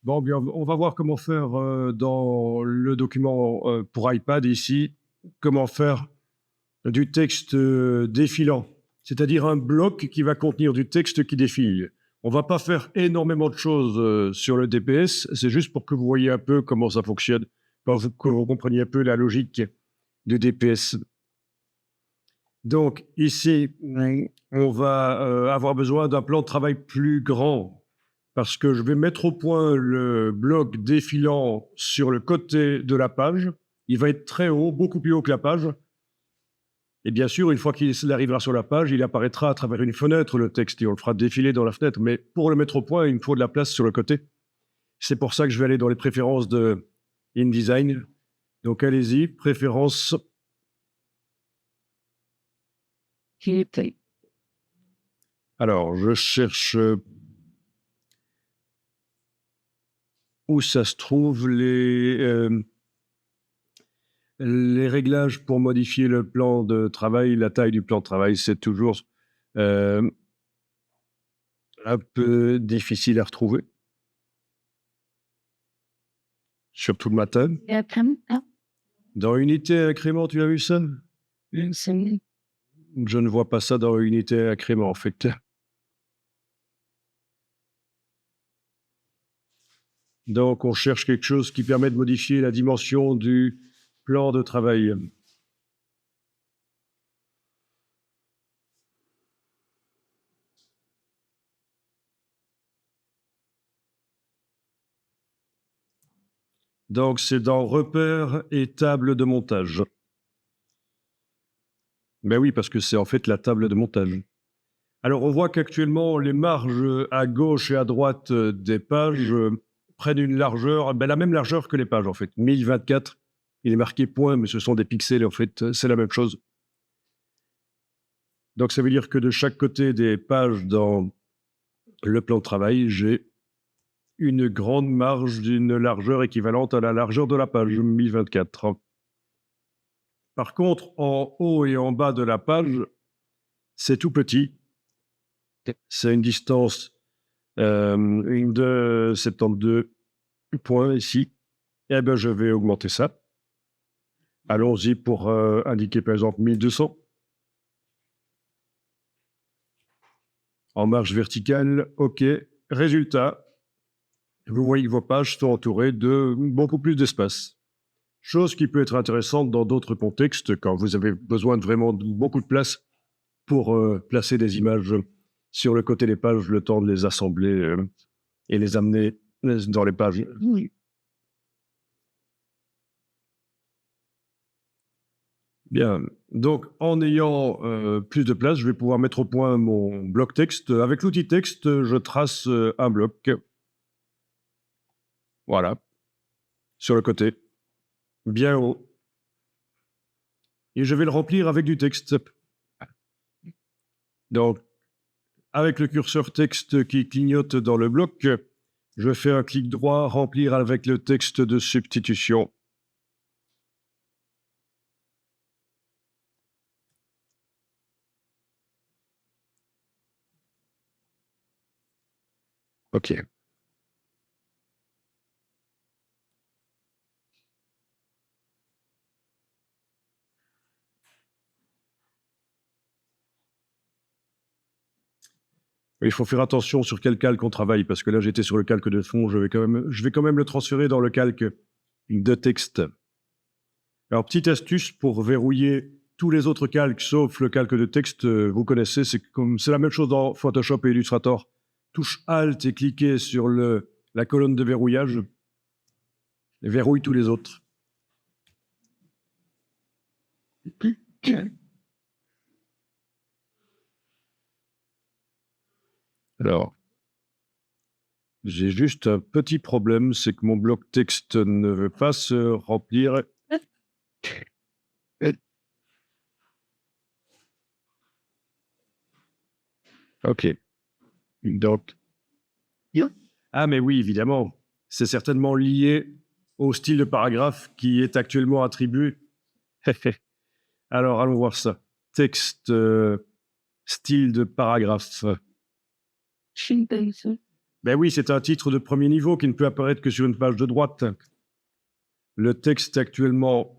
Bon, bien, on va voir comment faire dans le document pour iPad ici, comment faire du texte défilant, c'est-à-dire un bloc qui va contenir du texte qui défile. On va pas faire énormément de choses sur le DPS, c'est juste pour que vous voyez un peu comment ça fonctionne, pour que vous compreniez un peu la logique du DPS. Donc ici, on va avoir besoin d'un plan de travail plus grand parce que je vais mettre au point le bloc défilant sur le côté de la page. Il va être très haut, beaucoup plus haut que la page. Et bien sûr, une fois qu'il arrivera sur la page, il apparaîtra à travers une fenêtre, le texte, et on le fera défiler dans la fenêtre. Mais pour le mettre au point, il me faut de la place sur le côté. C'est pour ça que je vais aller dans les préférences de InDesign. Donc allez-y, préférences. Alors, je cherche où ça se trouve les réglages pour modifier le plan de travail, la taille du plan de travail, c'est toujours un peu difficile à retrouver. Surtout le matin. Et après, Dans Unité Incrément, tu as vu ça? c'est Je ne vois pas ça dans Unité Incrément, en fait. Donc, on cherche quelque chose qui permet de modifier la dimension du plan de travail. Donc, c'est dans Repères et table de montage. Ben oui, parce que c'est en fait la table de montage. Alors, on voit qu'actuellement, les marges à gauche et à droite des pages prennent une largeur, ben la même largeur que les pages, en fait. 1024, il est marqué point, mais ce sont des pixels, en fait, c'est la même chose. Donc, ça veut dire que de chaque côté des pages dans le plan de travail, j'ai une grande marge d'une largeur équivalente à la largeur de la page 1024. Par contre, en haut et en bas de la page, c'est tout petit. C'est une distance de 72 points ici. Eh bien, je vais augmenter ça. Allons-y pour indiquer, par exemple, 1200. En marge verticale, OK. Résultat, vous voyez que vos pages sont entourées de beaucoup plus d'espace. Chose qui peut être intéressante dans d'autres contextes, quand vous avez besoin de vraiment beaucoup de place pour placer des images sur le côté des pages, le temps de les assembler et les amener dans les pages. oui. Bien, donc en ayant plus de place, je vais pouvoir mettre au point mon bloc texte. Avec l'outil texte, je trace un bloc. Voilà, sur le côté, bien haut. Et je vais le remplir avec du texte. Donc, avec le curseur texte qui clignote dans le bloc, je fais un clic droit, remplir avec le texte de substitution. OK. Il faut faire attention sur quel calque on travaille, parce que là, j'étais sur le calque de fond, je vais quand même le transférer dans le calque de texte. Alors, petite astuce pour verrouiller tous les autres calques, sauf le calque de texte, vous connaissez, c'est la même chose dans Photoshop et Illustrator. Touche Alt et cliquez sur la colonne de verrouillage, et verrouille tous les autres. Alors, j'ai juste un petit problème, c'est que mon bloc texte ne veut pas se remplir. OK. Donc, ah, mais oui, évidemment. C'est certainement lié au style de paragraphe qui est actuellement attribué. Alors, allons voir ça. Texte, style de paragraphe. Ben oui, c'est un titre de premier niveau qui ne peut apparaître que sur une page de droite. Le texte actuellement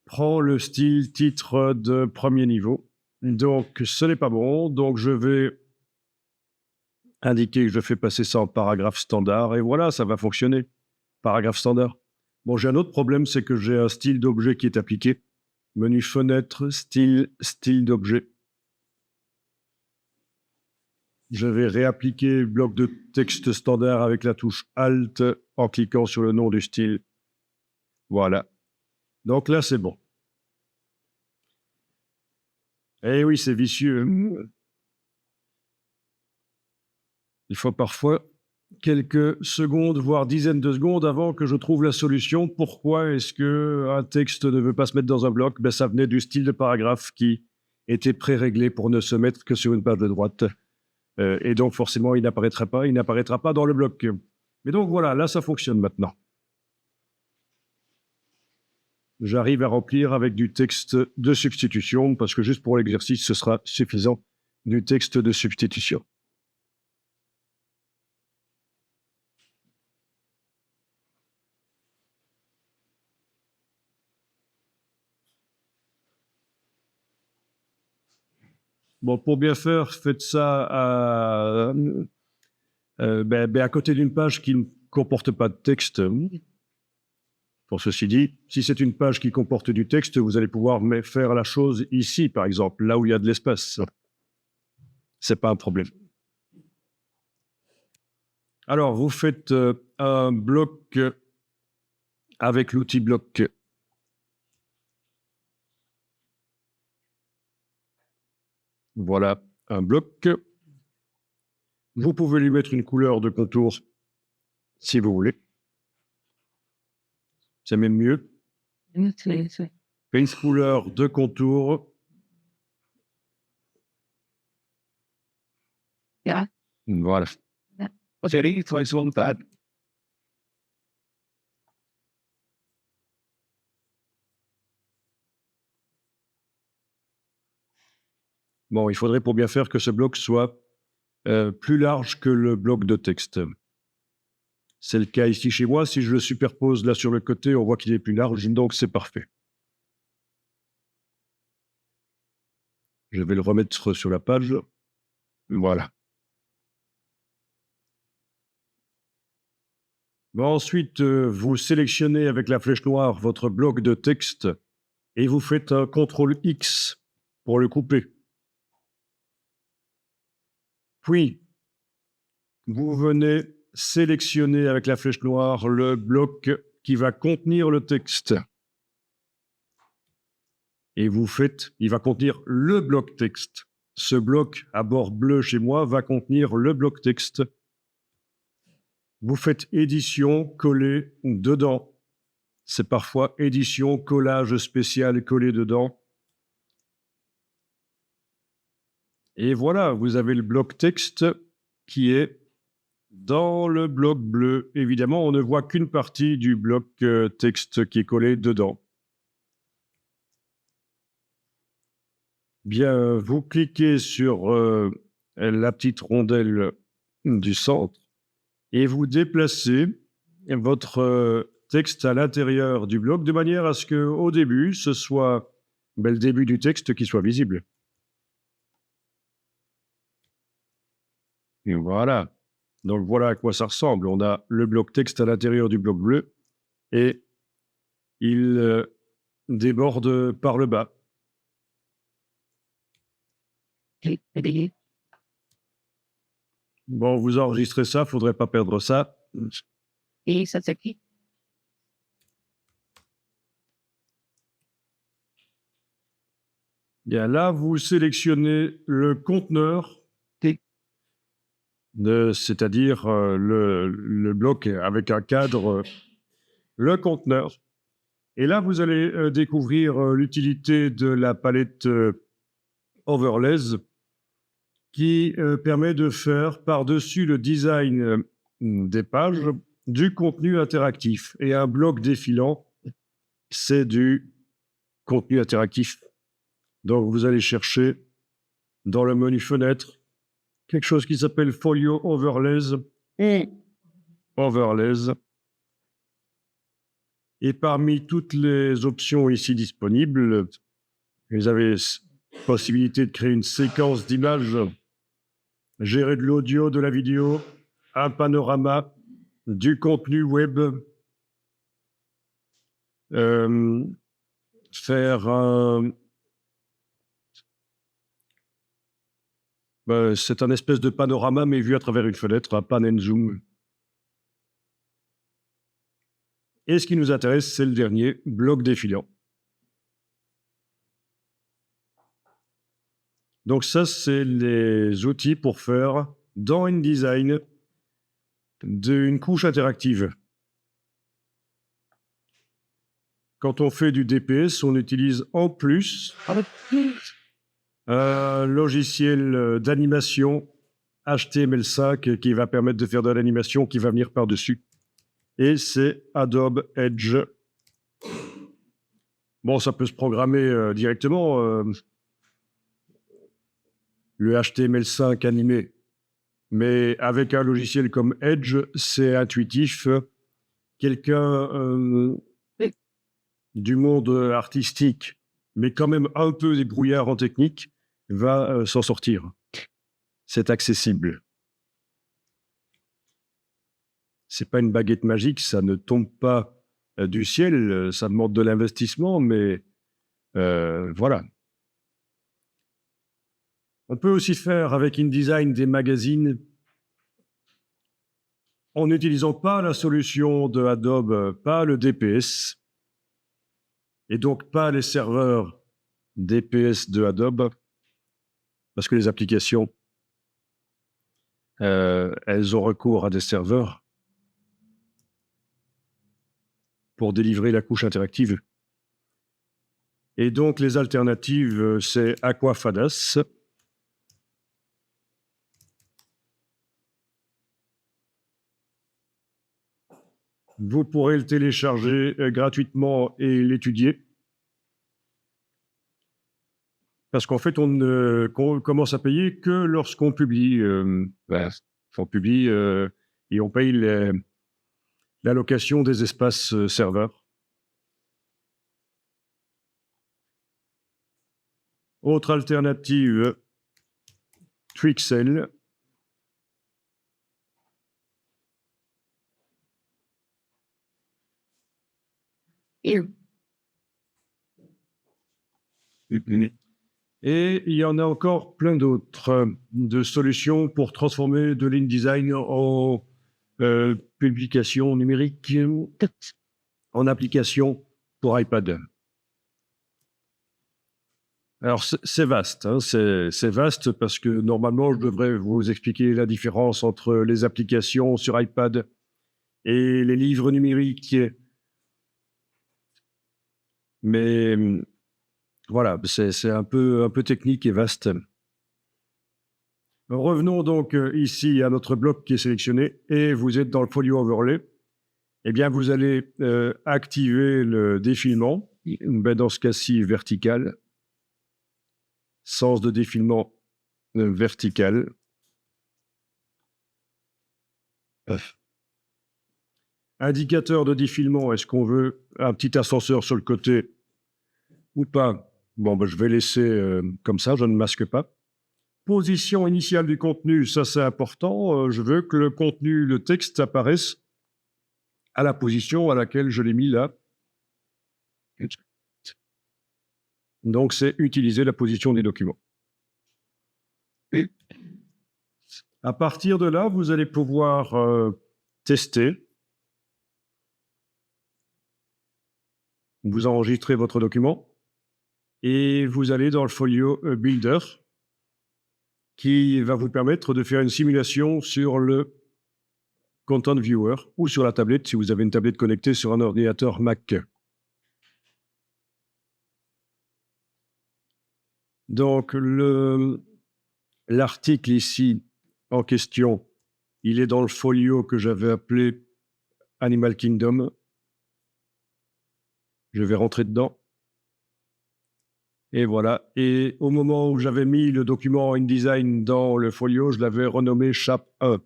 prend le style titre de premier niveau. Donc, ce n'est pas bon. Donc, je vais indiquer que je fais passer ça en paragraphe standard. Et voilà, ça va fonctionner. Paragraphe standard. Bon, j'ai un autre problème, c'est que j'ai un style d'objet qui est appliqué. Menu fenêtre, style, style d'objet. Je vais réappliquer le bloc de texte standard avec la touche Alt en cliquant sur le nom du style. Voilà. Donc là, c'est bon. Eh oui, c'est vicieux. Il faut parfois quelques secondes, voire dizaines de secondes avant que je trouve la solution. Pourquoi est-ce qu'un texte ne veut pas se mettre dans un bloc? Ben, ça venait du style de paragraphe qui était pré-réglé pour ne se mettre que sur une page de droite. Et donc, forcément, il n'apparaîtra pas dans le bloc. Mais donc, voilà, là, ça fonctionne maintenant. J'arrive à remplir avec du texte de substitution, parce que juste pour l'exercice, ce sera suffisant, du texte de substitution. Bon, pour bien faire, faites ça à côté d'une page qui ne comporte pas de texte. Pour ceci dit, si c'est une page qui comporte du texte, vous allez pouvoir faire la chose ici, par exemple, là où il y a de l'espace. C'est pas un problème. Alors, vous faites un bloc avec l'outil bloc. Voilà, un bloc. Vous pouvez lui mettre une couleur de contour si vous voulez. C'est même mieux. Une couleur de contour. Voilà. Bon, il faudrait pour bien faire que ce bloc soit plus large que le bloc de texte. C'est le cas ici chez moi. Si je le superpose là sur le côté, on voit qu'il est plus large, donc c'est parfait. Je vais le remettre sur la page. Voilà. Bon, ensuite, vous sélectionnez avec la flèche noire votre bloc de texte et vous faites un CTRL X pour le couper. Puis, vous venez sélectionner avec la flèche noire le bloc qui va contenir le texte. Et vous faites, il va contenir le bloc texte. Ce bloc à bord bleu chez moi va contenir le bloc texte. Vous faites édition, coller dedans. C'est parfois édition, collage spécial, coller dedans. Et voilà, vous avez le bloc texte qui est dans le bloc bleu. Évidemment, on ne voit qu'une partie du bloc texte qui est collé dedans. Bien, vous cliquez sur la petite rondelle du centre et vous déplacez votre texte à l'intérieur du bloc de manière à ce qu'au début, ce soit le début du texte qui soit visible. Et voilà. Donc voilà à quoi ça ressemble. On a le bloc texte à l'intérieur du bloc bleu et il déborde par le bas. Bon, vous enregistrez ça, faudrait pas perdre ça. Et ça s'écrit. Bien, là, vous sélectionnez le conteneur, c'est-à-dire le bloc avec un cadre, le conteneur. Et là, vous allez découvrir l'utilité de la palette Overlays qui permet de faire par-dessus le design des pages du contenu interactif. Et un bloc défilant, c'est du contenu interactif. Donc, vous allez chercher dans le menu fenêtre quelque chose qui s'appelle Folio Overlays et Overlays. Et parmi toutes les options ici disponibles, vous avez possibilité de créer une séquence d'images, gérer de l'audio, de la vidéo, un panorama, du contenu web, faire un... c'est un espèce de panorama, mais vu à travers une fenêtre, un pan and zoom. Et ce qui nous intéresse, c'est le dernier, bloc défilant. Donc ça, c'est les outils pour faire, dans InDesign, d'une couche interactive. Quand on fait du DPS, on utilise en plus un logiciel d'animation HTML5 qui va permettre de faire de l'animation qui va venir par-dessus. Et c'est Adobe Edge. Bon, ça peut se programmer directement. Le HTML5 animé. Mais avec un logiciel comme Edge, c'est intuitif. Quelqu'un du monde artistique, mais quand même un peu débrouillard en technique, va s'en sortir. C'est accessible. C'est pas une baguette magique, ça ne tombe pas du ciel, ça demande de l'investissement, mais voilà. On peut aussi faire avec InDesign des magazines en n'utilisant pas la solution de Adobe, pas le DPS, et donc pas les serveurs DPS de Adobe, parce que les applications, elles ont recours à des serveurs pour délivrer la couche interactive. Et donc les alternatives, c'est Aquafadas, vous pourrez le télécharger gratuitement et l'étudier. Parce qu'en fait, on commence à payer que lorsqu'on publie. On publie et on paye l'allocation des espaces serveurs. Autre alternative, Twixel. Et il y en a encore plein d'autres de solutions pour transformer de l'InDesign en publication numérique, en application pour iPad. Alors, c'est vaste, hein, c'est vaste parce que normalement, je devrais vous expliquer la différence entre les applications sur iPad et les livres numériques. Mais voilà, c'est un peu technique et vaste. Revenons donc ici à notre bloc qui est sélectionné et vous êtes dans le Folio Overlay. Eh bien, vous allez activer le défilement, dans ce cas-ci vertical. Sens de défilement vertical. Indicateur de défilement, est-ce qu'on veut un petit ascenseur sur le côté ou pas? Bon, je vais laisser comme ça, je ne masque pas. Position initiale du contenu, ça c'est important. Je veux que le contenu, le texte apparaisse à la position à laquelle je l'ai mis là. Donc, c'est utiliser la position des documents. Et à partir de là, vous allez pouvoir tester. Vous enregistrez votre document et vous allez dans le Folio Builder qui va vous permettre de faire une simulation sur le Content Viewer ou sur la tablette si vous avez une tablette connectée sur un ordinateur Mac. Donc, l'article ici en question, il est dans le folio que j'avais appelé Animal Kingdom. Je vais rentrer dedans. Et voilà. Et au moment où j'avais mis le document InDesign dans le folio, je l'avais renommé Chap 1.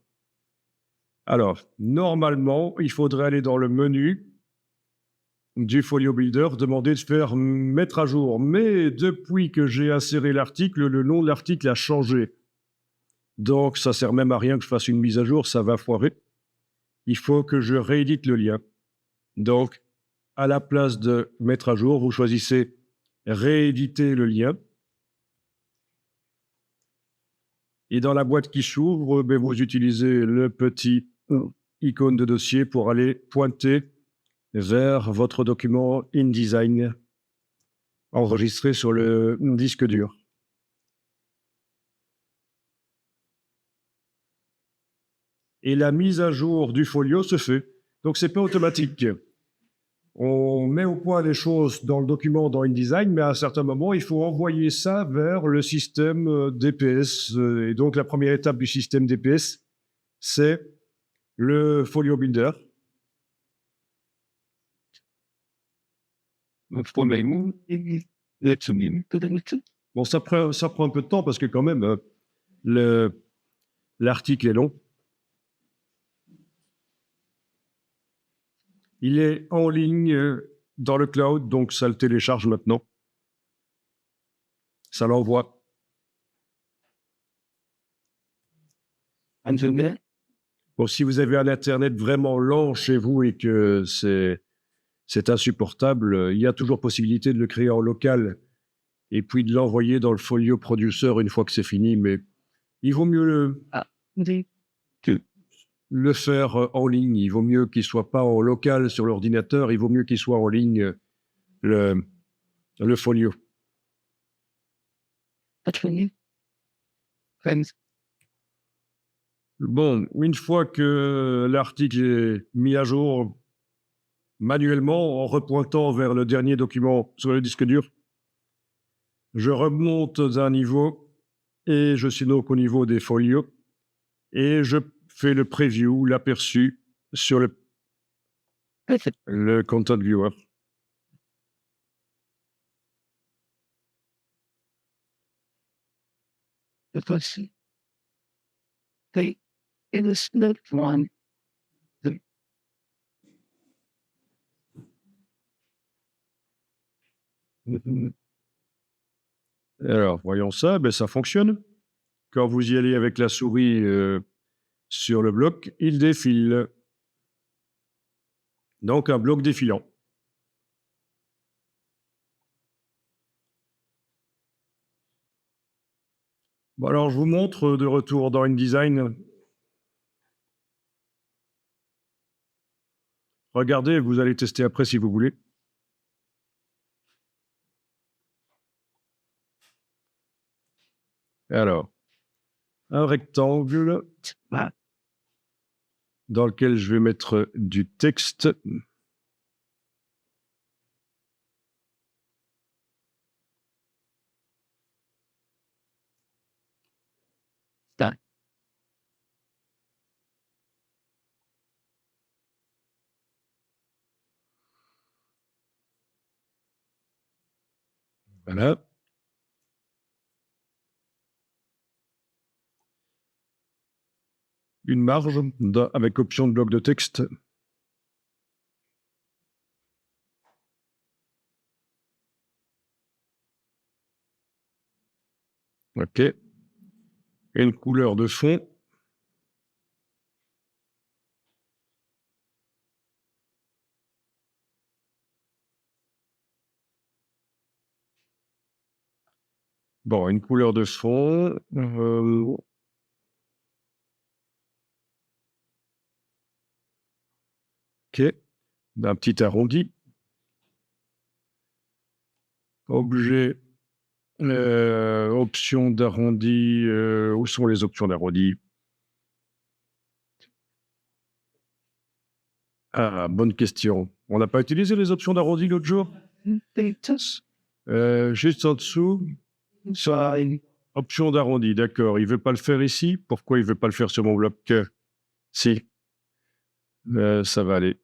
Alors, normalement, il faudrait aller dans le menu du Folio Builder, demander de faire mettre à jour. Mais depuis que j'ai inséré l'article, le nom de l'article a changé. Donc, ça sert même à rien que je fasse une mise à jour, ça va foirer. Il faut que je réédite le lien. Donc, à la place de mettre à jour, vous choisissez rééditer le lien. Et dans la boîte qui s'ouvre, vous utilisez le petit icône de dossier pour aller pointer vers votre document InDesign enregistré sur le disque dur. Et la mise à jour du folio se fait. Donc, c'est pas automatique. On met au point les choses dans le document dans InDesign, mais à un certain moment, il faut envoyer ça vers le système DPS. Et donc, la première étape du système DPS, c'est le Folio Builder. Bon, ça prend un peu de temps parce que quand même, l'article est long. Il est en ligne dans le cloud, donc ça le télécharge maintenant. Ça l'envoie. Bon, si vous avez un Internet vraiment lent chez vous et que c'est insupportable, il y a toujours possibilité de le créer en local et puis de l'envoyer dans le Folio Producer une fois que c'est fini, mais il vaut mieux le faire en ligne. Il vaut mieux qu'il ne soit pas en local sur l'ordinateur, il vaut mieux qu'il soit en ligne, le Folio. Bon, une fois que l'article est mis à jour manuellement en repointant vers le dernier document sur le disque dur, je remonte d'un niveau et je suis donc au niveau des folios et je fais le preview, l'aperçu sur le Content Viewer. Alors, voyons ça, ça fonctionne. Quand vous y allez avec la souris sur le bloc, il défile. Donc, un bloc défilant. Bon, alors, je vous montre de retour dans InDesign. Regardez, vous allez tester après si vous voulez. Alors, un rectangle dans lequel je vais mettre du texte. Voilà. Une marge avec option de bloc de texte. OK. Et une couleur de fond. Bon, une couleur de fond. OK. Un petit arrondi. Objet. Options d'arrondi. Où sont les options d'arrondi? Ah, bonne question. On n'a pas utilisé les options d'arrondi l'autre jour? Juste en dessous. Option d'arrondi, d'accord. Il ne veut pas le faire ici. Pourquoi il ne veut pas le faire sur mon bloc? Si. Ça va aller.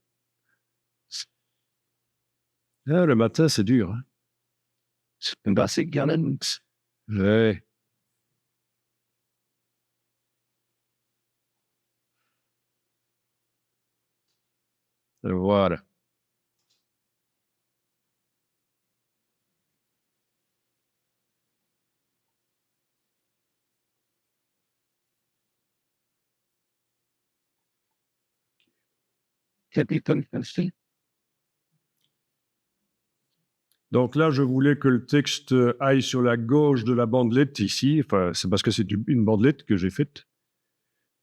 Ah, le matin, c'est dur. Hein. Basic Garden. Ouais. Voilà. Captain Fancy. Donc là, je voulais que le texte aille sur la gauche de la bandelette ici. Enfin, c'est parce que c'est une bandelette que j'ai faite.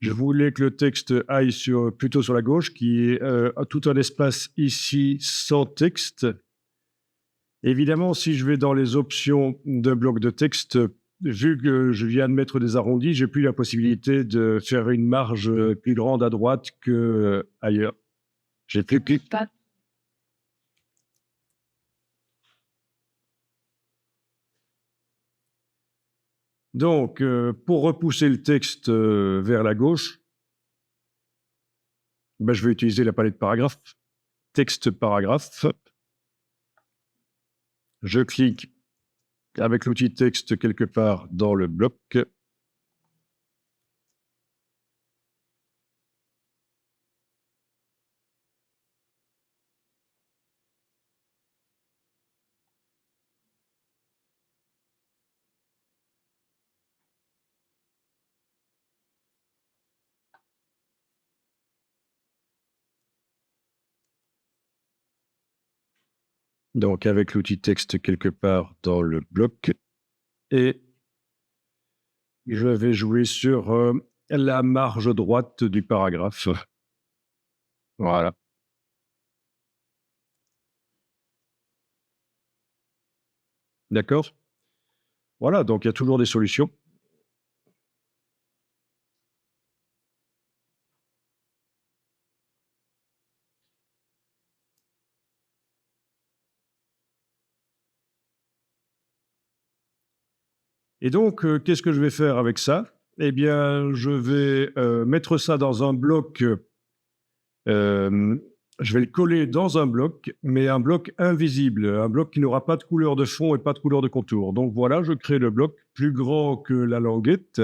Je voulais que le texte aille plutôt sur la gauche, qui est tout un espace ici sans texte. Évidemment, si je vais dans les options de bloc de texte, vu que je viens de mettre des arrondis, j'ai plus la possibilité de faire une marge plus grande à droite que ailleurs. J'ai plus que... Pas. Donc, pour repousser le texte vers la gauche, ben, je vais utiliser la palette paragraphe. Texte paragraphe. Je clique avec l'outil texte quelque part dans le bloc. Donc, avec l'outil texte quelque part dans le bloc. Et je vais jouer sur la marge droite du paragraphe. Voilà. D'accord? Voilà, donc il y a toujours des solutions. Et donc, qu'est-ce que je vais faire avec ça? Eh bien, je vais mettre ça dans un bloc. Je vais le coller dans un bloc, mais un bloc invisible, un bloc qui n'aura pas de couleur de fond et pas de couleur de contour. Donc voilà, je crée le bloc plus grand que la languette.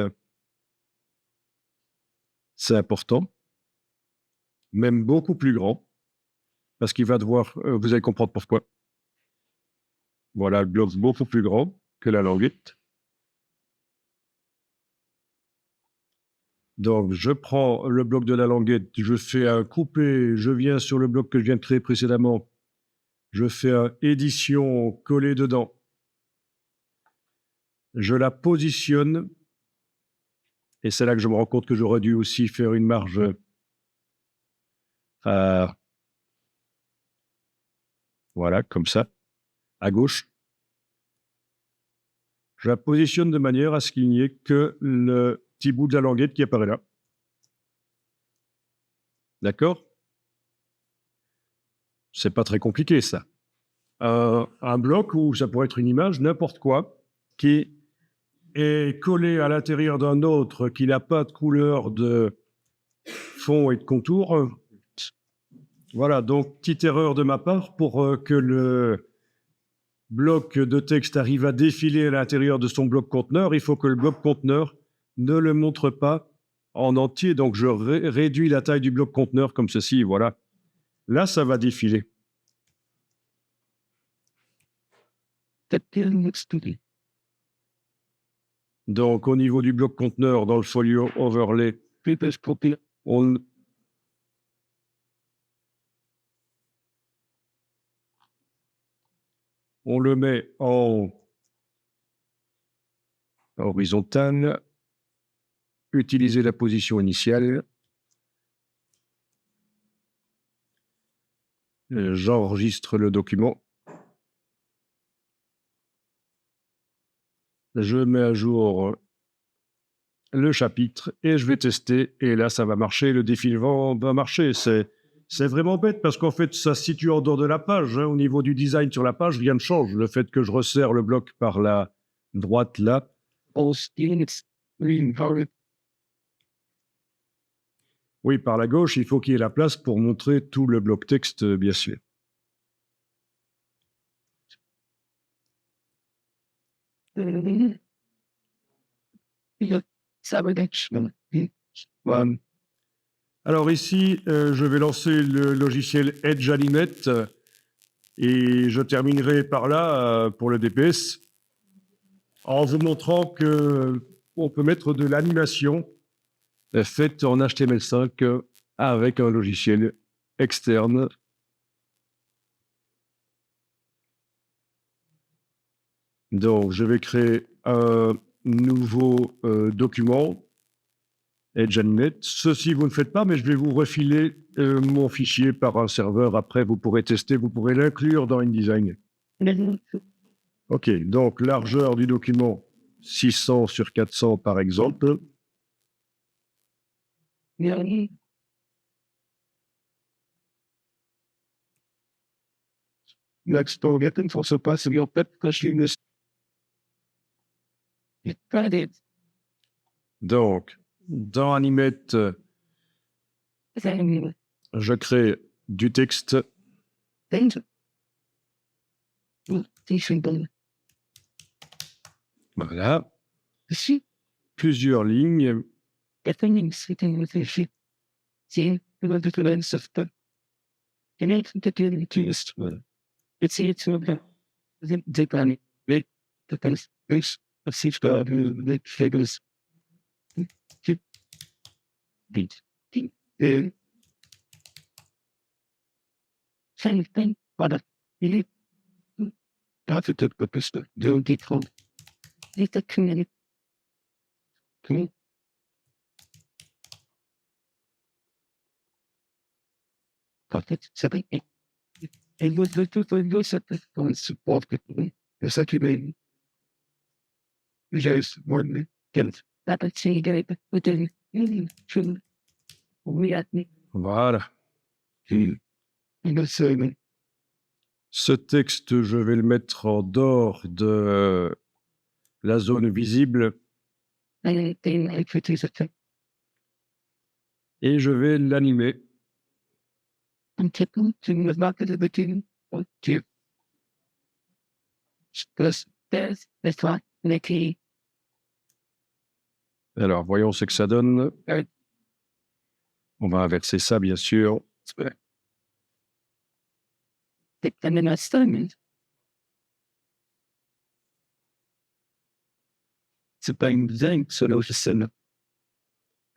C'est important. Même beaucoup plus grand, parce qu'il va devoir... vous allez comprendre pourquoi. Voilà, le bloc beaucoup plus grand que la languette. Donc, je prends le bloc de la languette, je fais un coupé, je viens sur le bloc que je viens de créer précédemment, je fais un édition, coller dedans. Je la positionne, et c'est là que je me rends compte que j'aurais dû aussi faire une marge voilà, comme ça, à gauche. Je la positionne de manière à ce qu'il n'y ait que le petit bout de la languette qui apparaît là. D'accord? C'est pas très compliqué, ça. Un bloc où ça pourrait être une image, n'importe quoi, qui est collé à l'intérieur d'un autre qui n'a pas de couleur de fond et de contour. Voilà, donc petite erreur de ma part pour que le bloc de texte arrive à défiler à l'intérieur de son bloc conteneur. Il faut que le bloc conteneur ne le montre pas en entier. Donc je réduis la taille du bloc conteneur comme ceci, voilà. Là, ça va défiler. Donc, au niveau du bloc conteneur, dans le folio overlay, on le met en horizontal, utiliser la position initiale. J'enregistre le document. Je mets à jour le chapitre et je vais tester. Et là, ça va marcher, le défilement va marcher. C'est vraiment bête parce qu'en fait, ça se situe en dehors de la page. Hein. Au niveau du design sur la page, rien ne change. Le fait que je resserre le bloc par la droite là. Oui, par la gauche, il faut qu'il y ait la place pour montrer tout le bloc texte, bien sûr. Ça va être Alors ici, je vais lancer le logiciel Edge Animate et je terminerai par là pour le DPS en vous montrant que on peut mettre de l'animation faite en HTML5 avec un logiciel externe. Donc, je vais créer un nouveau document, Edge Animate. Ceci, vous ne faites pas, mais je vais vous refiler mon fichier par un serveur. Après, vous pourrez tester, vous pourrez l'inclure dans InDesign. OK, donc largeur du document 600 sur 400 par exemple. L'explorateur ne force pas sur le fait que je suis le Donc, dans Animate, je crée du texte. Voilà, plusieurs lignes. Voilà. Ce texte, je vais le mettre en dehors de la zone visible et je vais l'animer. Alors, voyons ce que ça donne. On va inverser ça, bien sûr. C'est pas une design, ce logiciel.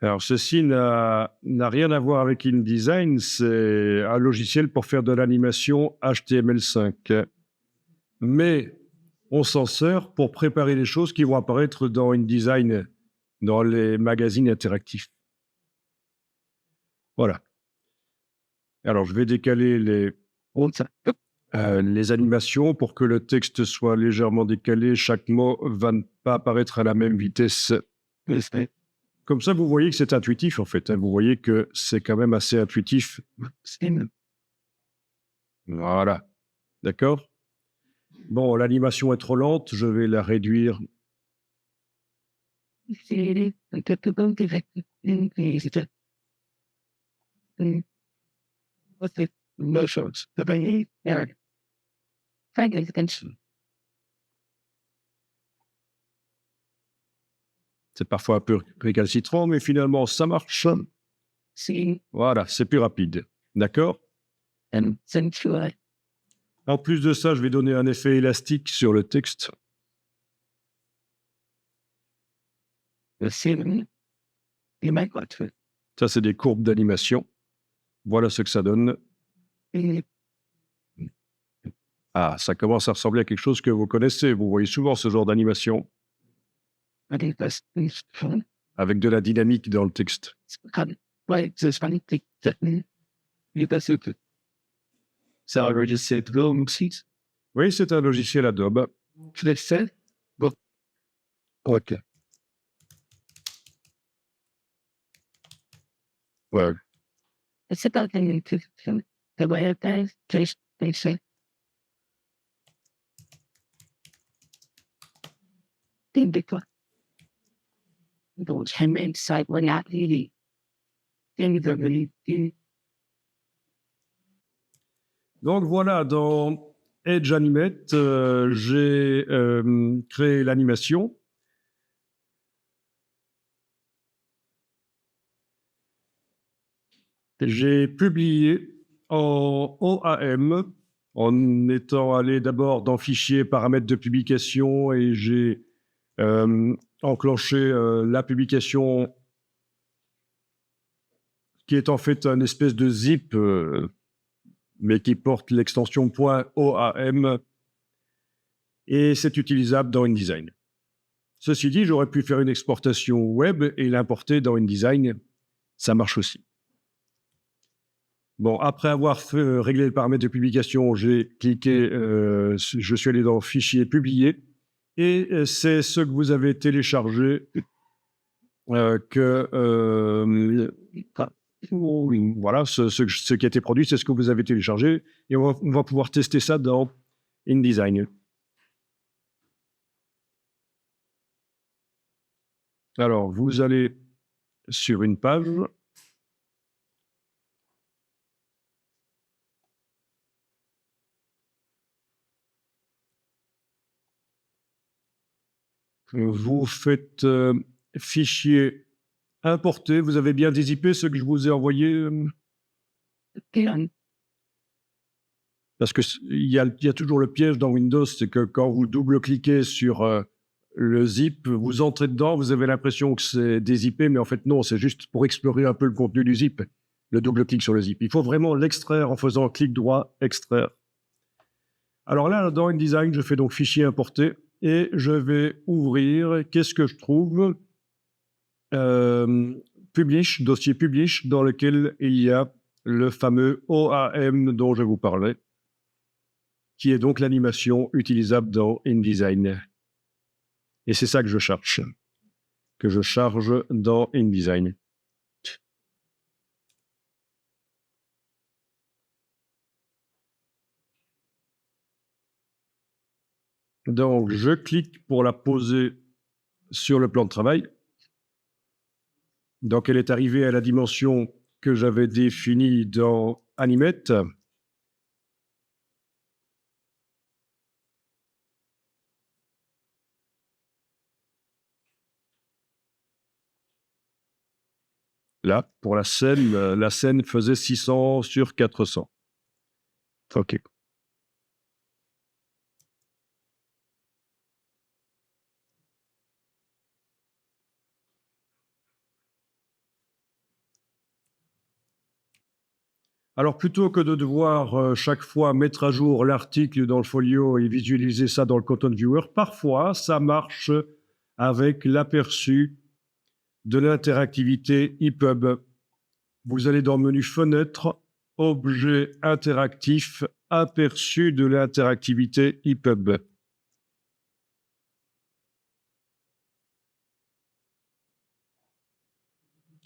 Alors, ceci n'a rien à voir avec InDesign. C'est un logiciel pour faire de l'animation HTML5. Mais on s'en sert pour préparer les choses qui vont apparaître dans InDesign, dans les magazines interactifs. Voilà. Alors, je vais décaler les animations pour que le texte soit légèrement décalé. Chaque mot va ne pas apparaître à la même vitesse. Comme ça, vous voyez que c'est intuitif, en fait. Vous voyez que c'est quand même assez intuitif. Voilà. D'accord? Bon, l'animation est trop lente. Je vais la réduire. C'est parfois un peu récalcitrant, mais finalement, ça marche. Voilà, c'est plus rapide. D'accord? En plus de ça, je vais donner un effet élastique sur le texte. Ça, c'est des courbes d'animation. Voilà ce que ça donne. Ah, ça commence à ressembler à quelque chose que vous connaissez. Vous voyez souvent ce genre d'animation avec de la dynamique dans le texte. Oui, c'est un logiciel Adobe. OK. Ouais. Donc voilà, dans Edge Animate, j'ai créé l'animation. J'ai publié en OAM en étant allé d'abord dans Fichier, paramètres de publication, et j'ai enclenché la publication qui est en fait un espèce de zip, mais qui porte l'extension .oam, et c'est utilisable dans InDesign. Ceci dit, j'aurais pu faire une exportation web et l'importer dans InDesign, ça marche aussi. Bon, après avoir réglé le paramètre de publication, j'ai cliqué, je suis allé dans Fichier, Publier, et c'est ce que vous avez téléchargé voilà, ce qui a été produit, c'est ce que vous avez téléchargé, et on va pouvoir tester ça dans InDesign. Alors, vous allez sur une page. Vous faites fichier importer. Vous avez bien dézippé ce que je vous ai envoyé parce qu'il y a toujours le piège dans Windows, c'est que quand vous double-cliquez sur le zip, vous entrez dedans, vous avez l'impression que c'est dézippé, mais en fait non, c'est juste pour explorer un peu le contenu du zip, le double-clic sur le zip. Il faut vraiment l'extraire en faisant clic droit, extraire. Alors là, dans InDesign, je fais donc fichier importer et je vais ouvrir, qu'est-ce que je trouve Publish, dossier Publish, dans lequel il y a le fameux OAM dont je vous parlais, qui est donc l'animation utilisable dans InDesign. Et c'est ça que je cherche, que je charge dans InDesign. Donc, je clique pour la poser sur le plan de travail. Donc, elle est arrivée à la dimension que j'avais définie dans Animate. Là, pour la scène faisait 600 sur 400. OK. Alors, plutôt que de devoir chaque fois mettre à jour l'article dans le folio et visualiser ça dans le Content Viewer, parfois, ça marche avec l'aperçu de l'interactivité EPUB. Vous allez dans le menu Fenêtre, Objet interactif, aperçu de l'interactivité EPUB.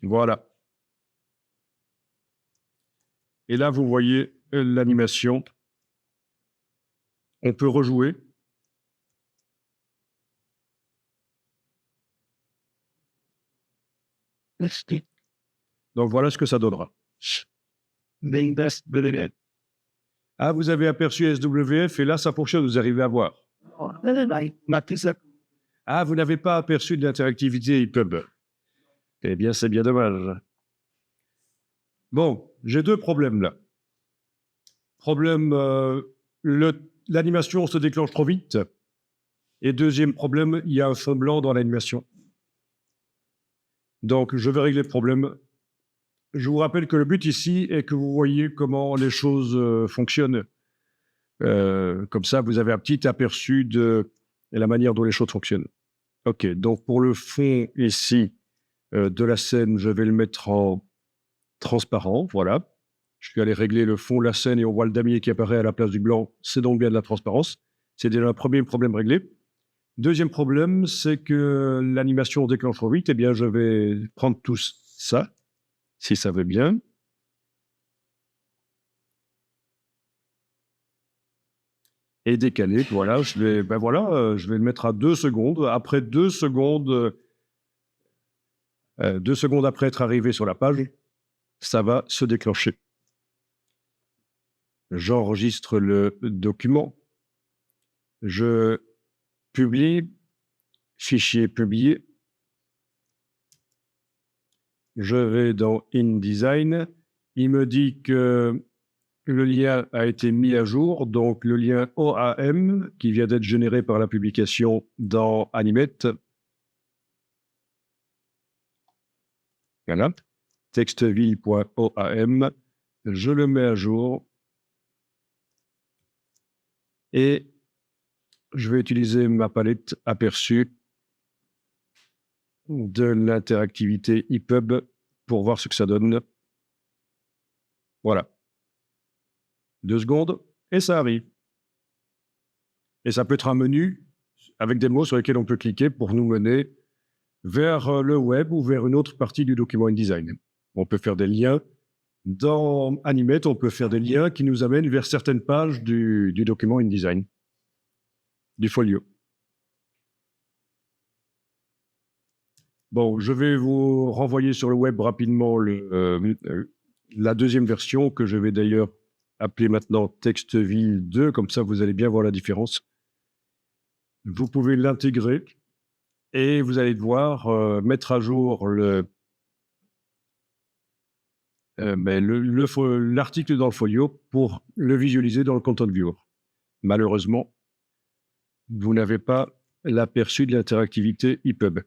Voilà. Et là, vous voyez l'animation. On peut rejouer. Donc, voilà ce que ça donnera. Ah, vous avez aperçu SWF et là, ça fonctionne, vous arrivez à voir. Ah, vous n'avez pas aperçu de l'interactivité EPUB. Eh bien, c'est bien dommage. Bon, j'ai deux problèmes là. Problème, l'animation se déclenche trop vite. Et deuxième problème, il y a un fond blanc dans l'animation. Donc, je vais régler le problème. Je vous rappelle que le but ici est que vous voyez comment les choses fonctionnent. Comme ça, vous avez un petit aperçu de la manière dont les choses fonctionnent. OK, donc pour le fond ici de la scène, je vais le mettre en transparent, voilà. Je suis allé régler le fond, la scène, et on voit le damier qui apparaît à la place du blanc. C'est donc bien de la transparence. C'est déjà un premier problème réglé. Deuxième problème, c'est que l'animation déclenche trop vite. Eh bien, je vais prendre tout ça, si ça veut bien. Et décaler, voilà, je vais le mettre à 2 secondes. Après 2 secondes, 2 secondes après être arrivé sur la page, ça va se déclencher. J'enregistre le document Je publie, fichier publié. Je vais dans InDesign. Il me dit que le lien a été mis à jour, donc le lien OAM qui vient d'être généré par la publication dans Animate. Voilà, texteville.oam. Je le mets à jour et je vais utiliser ma palette aperçue de l'interactivité EPUB pour voir ce que ça donne. Voilà. 2 secondes et ça arrive. Et ça peut être un menu avec des mots sur lesquels on peut cliquer pour nous mener vers le web ou vers une autre partie du document InDesign. On peut faire des liens. Dans Animate, on peut faire des liens qui nous amènent vers certaines pages du document InDesign, du folio. Bon, je vais vous renvoyer sur le web rapidement la deuxième version que je vais d'ailleurs appeler maintenant Texteville 2, comme ça vous allez bien voir la différence. Vous pouvez l'intégrer et vous allez devoir mettre à jour l'article dans le folio pour le visualiser dans le Content Viewer. Malheureusement, vous n'avez pas l'aperçu de l'interactivité EPUB.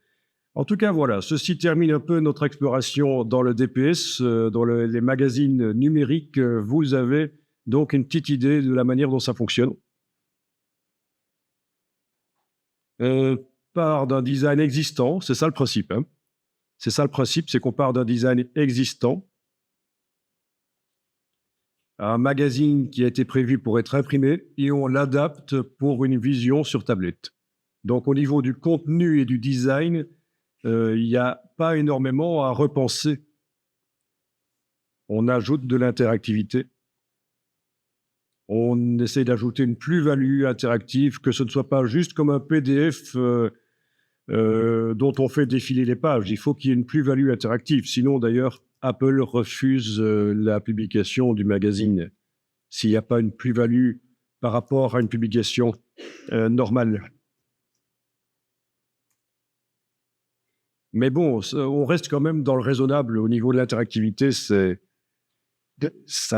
En tout cas, voilà, ceci termine un peu notre exploration dans le DPS, dans les magazines numériques. Vous avez donc une petite idée de la manière dont ça fonctionne. Part d'un design existant, c'est ça le principe. Hein. C'est ça le principe, c'est qu'on part d'un design existant, un magazine qui a été prévu pour être imprimé, et on l'adapte pour une vision sur tablette. Donc au niveau du contenu et du design, il n'y a pas énormément à repenser. On ajoute de l'interactivité. On essaie d'ajouter une plus-value interactive, que ce ne soit pas juste comme un PDF dont on fait défiler les pages. Il faut qu'il y ait une plus-value interactive. Sinon, d'ailleurs, Apple refuse la publication du magazine s'il n'y a pas une plus-value par rapport à une publication normale. Mais bon, on reste quand même dans le raisonnable au niveau de l'interactivité. Ça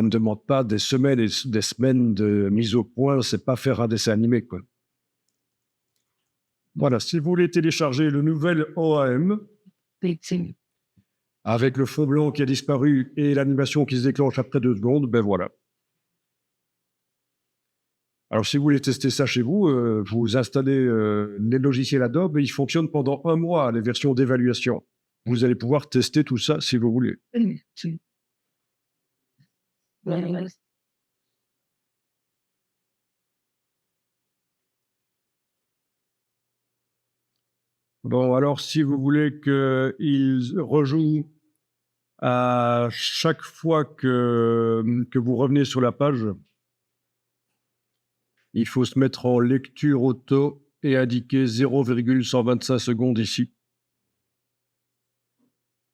ne demande pas des semaines et des semaines de mise au point. C'est pas faire un dessin animé, quoi. Voilà, si vous voulez télécharger le nouvel OAM avec le fond blanc qui a disparu et l'animation qui se déclenche après 2 secondes, ben voilà. Alors, si vous voulez tester ça chez vous, vous installez les logiciels Adobe et ils fonctionnent pendant 1 mois, les versions d'évaluation. Vous allez pouvoir tester tout ça si vous voulez. Bon, alors, si vous voulez qu'ils rejouent à chaque fois que vous revenez sur la page, il faut se mettre en lecture auto et indiquer 0,125 secondes ici.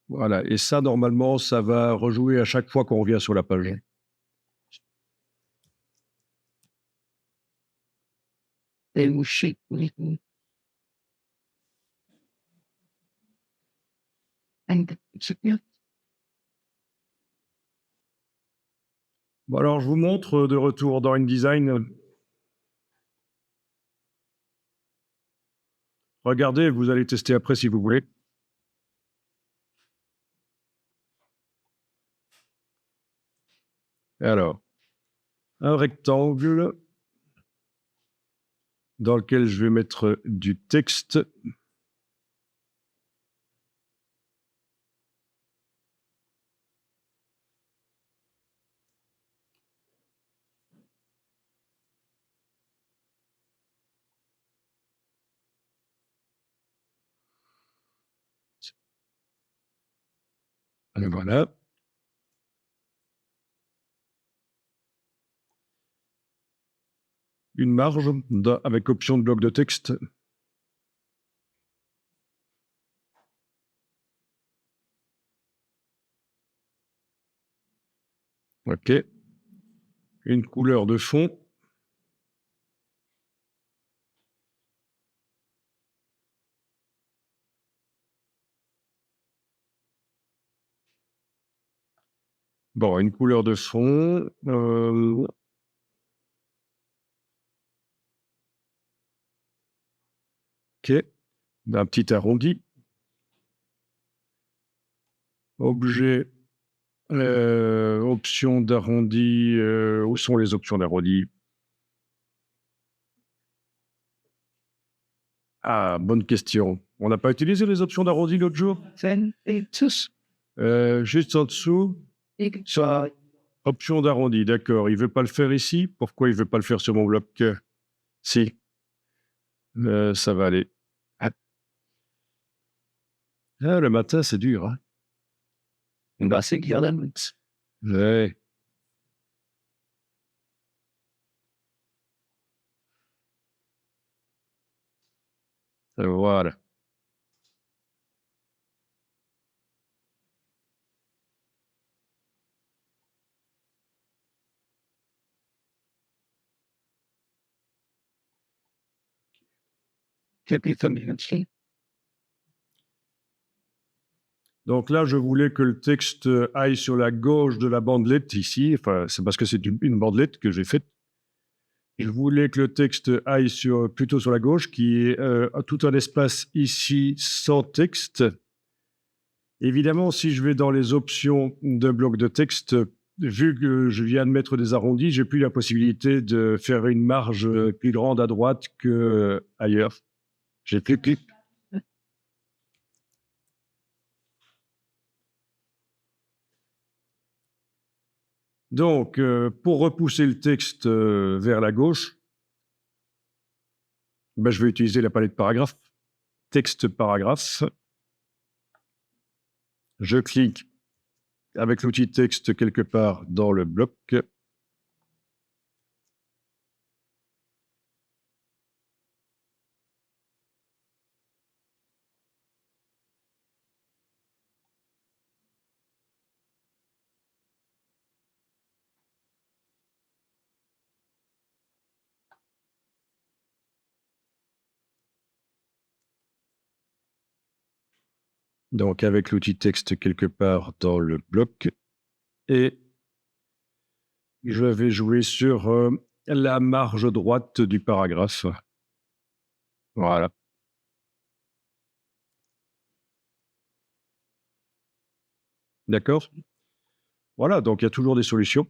Voilà, et ça, normalement, ça va rejouer à chaque fois qu'on revient sur la page. Bon, alors, je vous montre de retour dans InDesign. Regardez, vous allez tester après si vous voulez. Alors, un rectangle dans lequel je vais mettre du texte. Et voilà. Une marge avec option de bloc de texte. OK. Une couleur de fond. Bon, une couleur de fond. OK. Un petit arrondi. Objet, options d'arrondi. Où sont les options d'arrondi? Ah, bonne question. On n'a pas utilisé les options d'arrondi l'autre jour? Then it's Juste en dessous, so options d'arrondi, d'accord. Il veut pas le faire ici? Pourquoi il veut pas le faire sur mon bloc? Si, ça va aller. Ah, le matin, c'est dur, hein? basic elements. Ouais. Voilà. Can be familiar. Donc là, je voulais que le texte aille sur la gauche de la bandelette ici. Enfin, c'est parce que c'est une bandelette que j'ai faite. Je voulais que le texte aille plutôt sur la gauche, qui est tout un espace ici sans texte. Évidemment, si je vais dans les options de bloc de texte, vu que je viens de mettre des arrondis, j'ai plus la possibilité de faire une marge plus grande à droite que ailleurs. J'ai plus que... Donc, pour repousser le texte vers la gauche, ben, je vais utiliser la palette paragraphe. Texte paragraphe. Je clique avec l'outil texte quelque part dans le bloc. Donc, avec l'outil texte quelque part dans le bloc. Et je vais jouer sur la marge droite du paragraphe. Voilà. D'accord? Voilà, donc il y a toujours des solutions.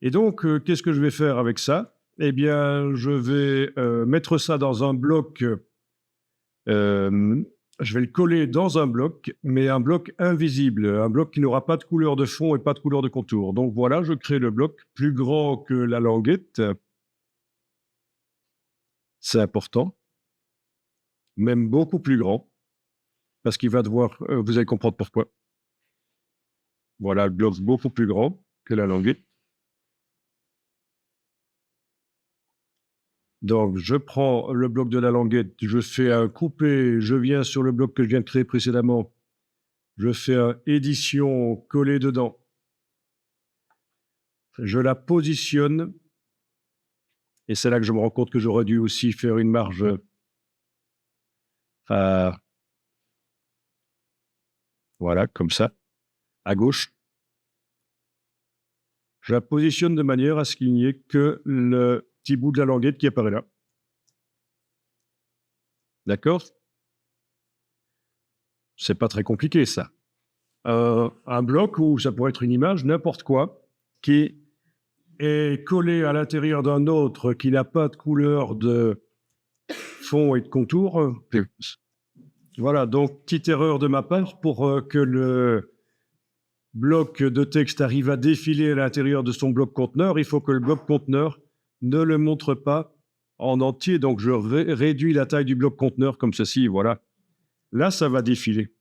Et donc, qu'est-ce que je vais faire avec ça? Eh bien, je vais mettre ça dans un bloc. Je vais le coller dans un bloc, mais un bloc invisible, un bloc qui n'aura pas de couleur de fond et pas de couleur de contour. Donc voilà, je crée le bloc plus grand que la languette. C'est important, même beaucoup plus grand, parce qu'il va devoir, vous allez comprendre pourquoi. Voilà, le bloc beaucoup plus grand que la languette. Donc, je prends le bloc de la languette, je fais un coupé, je viens sur le bloc que je viens de créer précédemment, je fais un édition, coller dedans. Je la positionne, et c'est là que je me rends compte que j'aurais dû aussi faire une marge voilà, comme ça, à gauche. Je la positionne de manière à ce qu'il n'y ait que le petit bout de la languette qui apparaît là. D'accord? C'est pas très compliqué, ça. Un bloc ou ça pourrait être une image, n'importe quoi, qui est collé à l'intérieur d'un autre qui n'a pas de couleur de fond et de contour. Voilà, donc petite erreur de ma part pour que le bloc de texte arrive à défiler à l'intérieur de son bloc conteneur, il faut que le bloc conteneur ne le montre pas en entier. Donc, je réduis la taille du bloc conteneur comme ceci, voilà. Là, ça va défiler.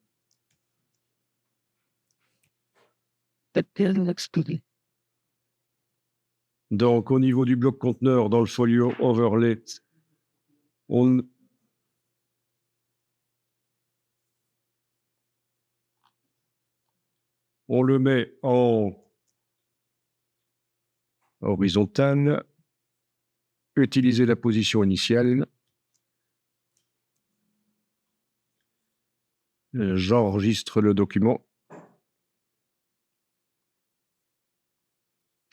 Donc, au niveau du bloc conteneur, dans le folio overlay, on le met en horizontale, utiliser la position initiale, j'enregistre le document,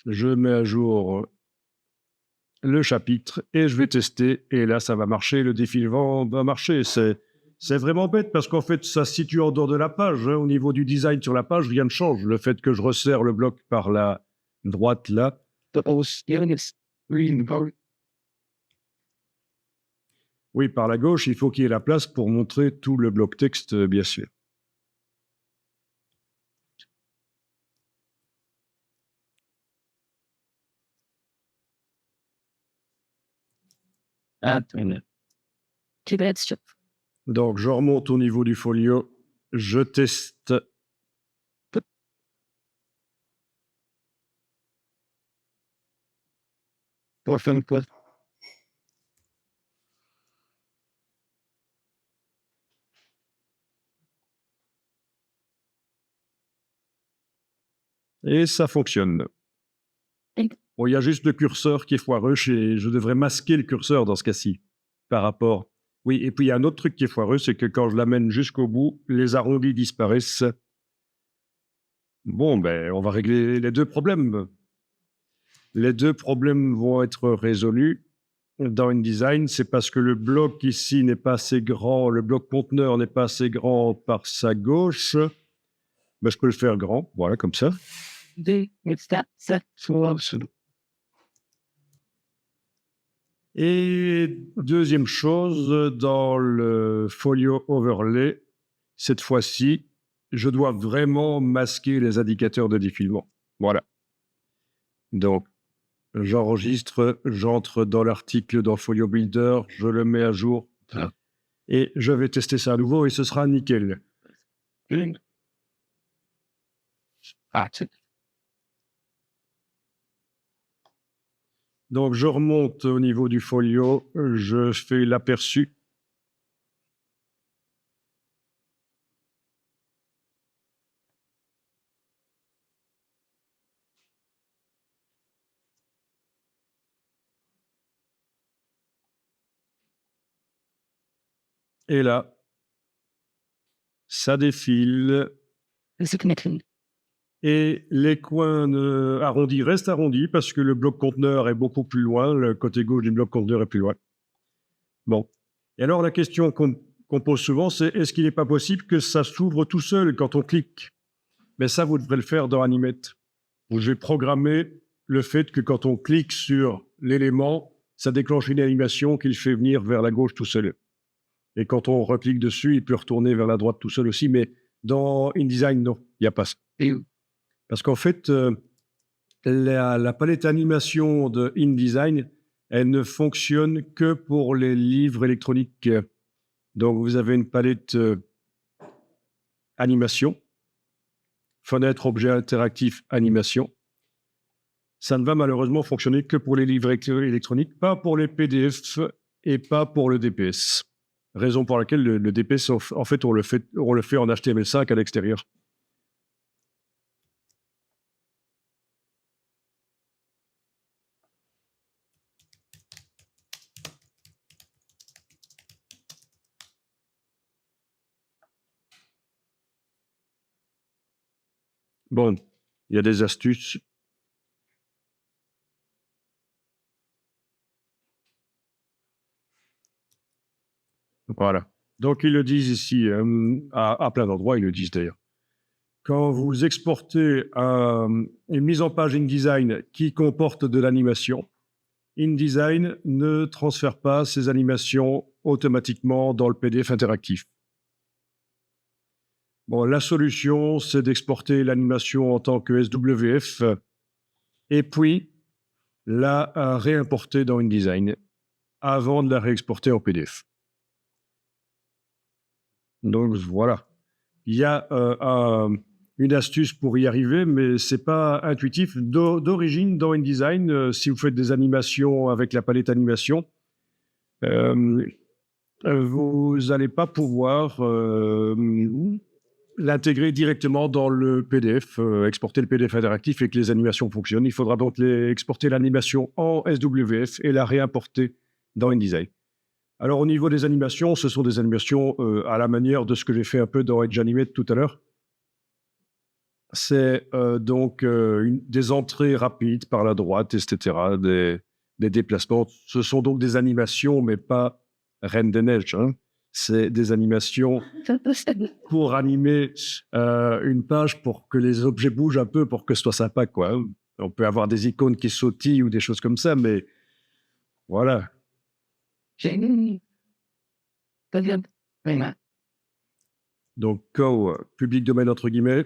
je mets à jour le chapitre et je vais tester, et là ça va marcher, le défilement va marcher. C'est vraiment bête parce qu'en fait ça se situe en dehors de la page, hein. Au niveau du design sur la page, rien ne change. Le fait que je resserre le bloc par la droite là, oui, par la gauche, il faut qu'il y ait la place pour montrer tout le bloc texte, bien sûr. Donc, je remonte au niveau du folio, je teste. Et ça fonctionne. Bon, il y a juste le curseur qui est foireux, et je devrais masquer le curseur dans ce cas-ci, par rapport... Oui, et puis il y a un autre truc qui est foireux, c'est que quand je l'amène jusqu'au bout, les arrondis disparaissent. Bon, ben, on va régler les deux problèmes. Les deux problèmes vont être résolus dans InDesign. C'est parce que le bloc ici n'est pas assez grand, le bloc conteneur n'est pas assez grand par sa gauche. Ben, je peux le faire grand, voilà, comme ça. Et deuxième chose, dans le folio overlay, cette fois-ci, je dois vraiment masquer les indicateurs de défilement. Voilà. Donc, j'enregistre, j'entre dans l'article dans Folio Builder, je le mets à jour et je vais tester ça à nouveau et ce sera nickel. Donc, je remonte au niveau du folio, je fais l'aperçu. Et là, ça défile. Et les coins arrondis restent arrondis parce que le bloc conteneur est beaucoup plus loin, le côté gauche du bloc conteneur est plus loin. Bon. Et alors, la question qu'on pose souvent, c'est est-ce qu'il n'est pas possible que ça s'ouvre tout seul quand on clique? Mais ça, vous devrez le faire dans Animate, où je vais programmer le fait que quand on clique sur l'élément, ça déclenche une animation qui le fait venir vers la gauche tout seul. Et quand on reclique dessus, il peut retourner vers la droite tout seul aussi, mais dans InDesign, non, il n'y a pas ça. Parce qu'en fait, la palette animation de InDesign, elle ne fonctionne que pour les livres électroniques. Donc, vous avez une palette animation, fenêtre, objet interactif, animation. Ça ne va malheureusement fonctionner que pour les livres électroniques, pas pour les PDF et pas pour le DPS. Raison pour laquelle le DPS, en fait, on le fait en HTML5 à l'extérieur. Bon, il y a des astuces. Voilà. Donc, ils le disent ici, à plein d'endroits, ils le disent d'ailleurs. Quand vous exportez une mise en page InDesign qui comporte de l'animation, InDesign ne transfère pas ces animations automatiquement dans le PDF interactif. Bon, la solution, c'est d'exporter l'animation en tant que SWF et puis la réimporter dans InDesign avant de la réexporter en PDF. Donc voilà. Il y a une astuce pour y arriver, mais ce n'est pas intuitif. D'origine, dans InDesign, si vous faites des animations avec la palette animation, vous n'allez pas pouvoir l'intégrer directement dans le PDF, exporter le PDF interactif et que les animations fonctionnent. Il faudra donc exporter l'animation en SWF et la réimporter dans InDesign. Alors, au niveau des animations, ce sont des animations à la manière de ce que j'ai fait un peu dans Edge Animate tout à l'heure. C'est donc des entrées rapides par la droite, etc., des déplacements. Ce sont donc des animations, mais pas Reine des Neiges. Hein. C'est des animations pour animer une page, pour que les objets bougent un peu, pour que ce soit sympa, quoi. On peut avoir des icônes qui sautillent ou des choses comme ça, mais voilà. Donc, Co, public domaine entre guillemets.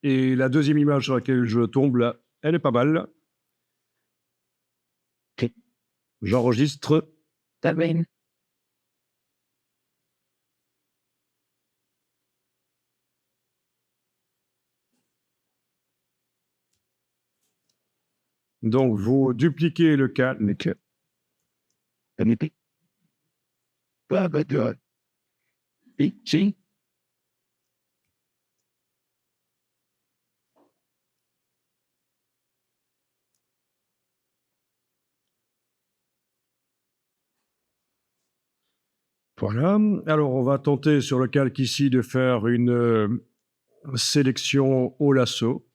Et la deuxième image sur laquelle je tombe, là, elle est pas mal. Ok. J'enregistre. Donc, vous dupliquez le calque. Voilà. Alors, on va tenter sur le calque ici de faire une sélection au lasso.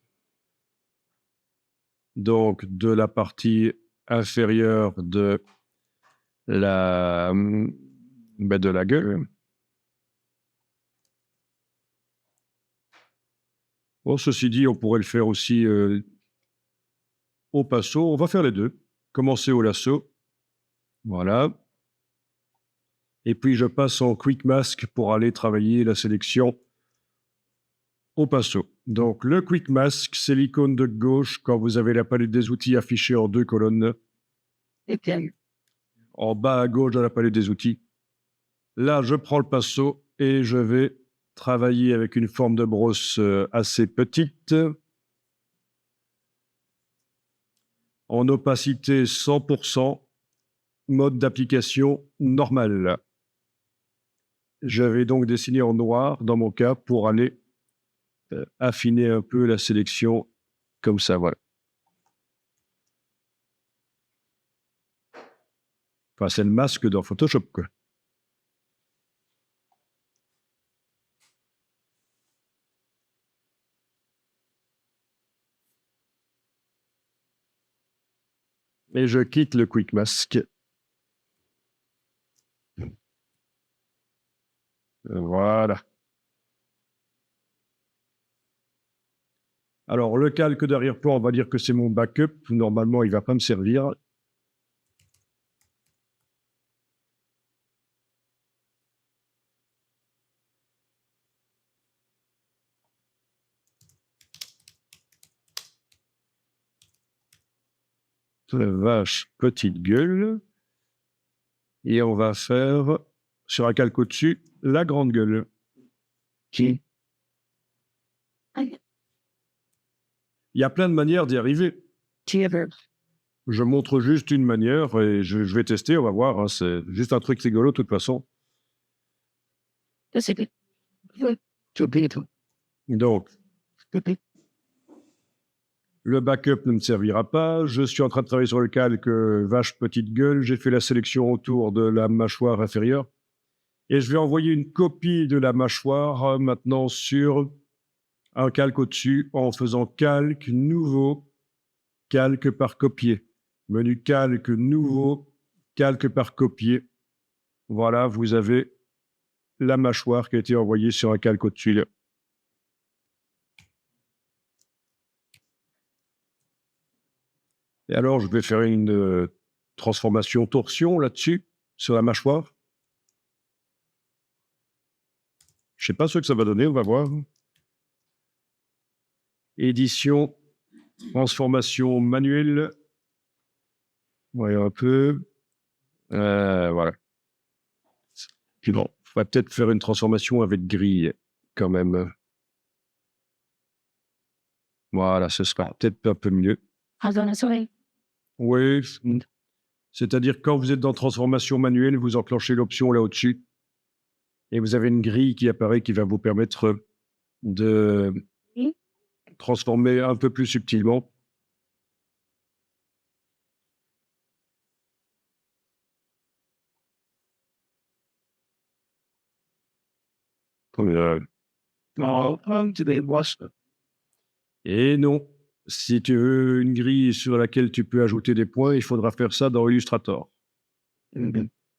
Donc, de la partie inférieure de la gueule. Bon, ceci dit, on pourrait le faire aussi au passo. On va faire les deux. Commencer au lasso. Voilà. Et puis, je passe en Quick Mask pour aller travailler la sélection au passo. Donc, le Quick Mask, c'est l'icône de gauche quand vous avez la palette des outils affichée en 2 colonnes. En bas à gauche de la palette des outils. Là, je prends le passo et je vais travailler avec une forme de brosse assez petite. En opacité 100%, mode d'application normal. Je vais donc dessiner en noir, dans mon cas, pour aller affiner un peu la sélection, comme ça, voilà. Enfin, c'est le masque dans Photoshop, quoi. Et je quitte le Quick Mask. Voilà. Alors, le calque d'arrière-plan, on va dire que c'est mon backup. Normalement, il ne va pas me servir. La vache, petite gueule. Et on va faire, sur un calque au-dessus, la grande gueule. Il y a plein de manières d'y arriver. Je montre juste une manière et je vais tester, on va voir. Hein, c'est juste un truc rigolo de toute façon. Donc, le backup ne me servira pas. Je suis en train de travailler sur le calque vache petite gueule. J'ai fait la sélection autour de la mâchoire inférieure. Et je vais envoyer une copie de la mâchoire maintenant sur un calque au-dessus en faisant calque nouveau, calque par copier. Menu calque nouveau, calque par copier. Voilà, vous avez la mâchoire qui a été envoyée sur un calque au-dessus. Et alors, je vais faire une transformation torsion là-dessus, sur la mâchoire. Je ne sais pas ce que ça va donner, on va voir. Édition, transformation manuelle. Voyons un peu. Voilà. Puis bon, on va peut-être faire une transformation avec grille, quand même. Voilà, ce sera peut-être un peu mieux. Oui. C'est-à-dire, quand vous êtes dans transformation manuelle, vous enclenchez l'option là au-dessus. Et vous avez une grille qui apparaît qui va vous permettre de transformer un peu plus subtilement. Et non, si tu veux une grille sur laquelle tu peux ajouter des points, il faudra faire ça dans Illustrator,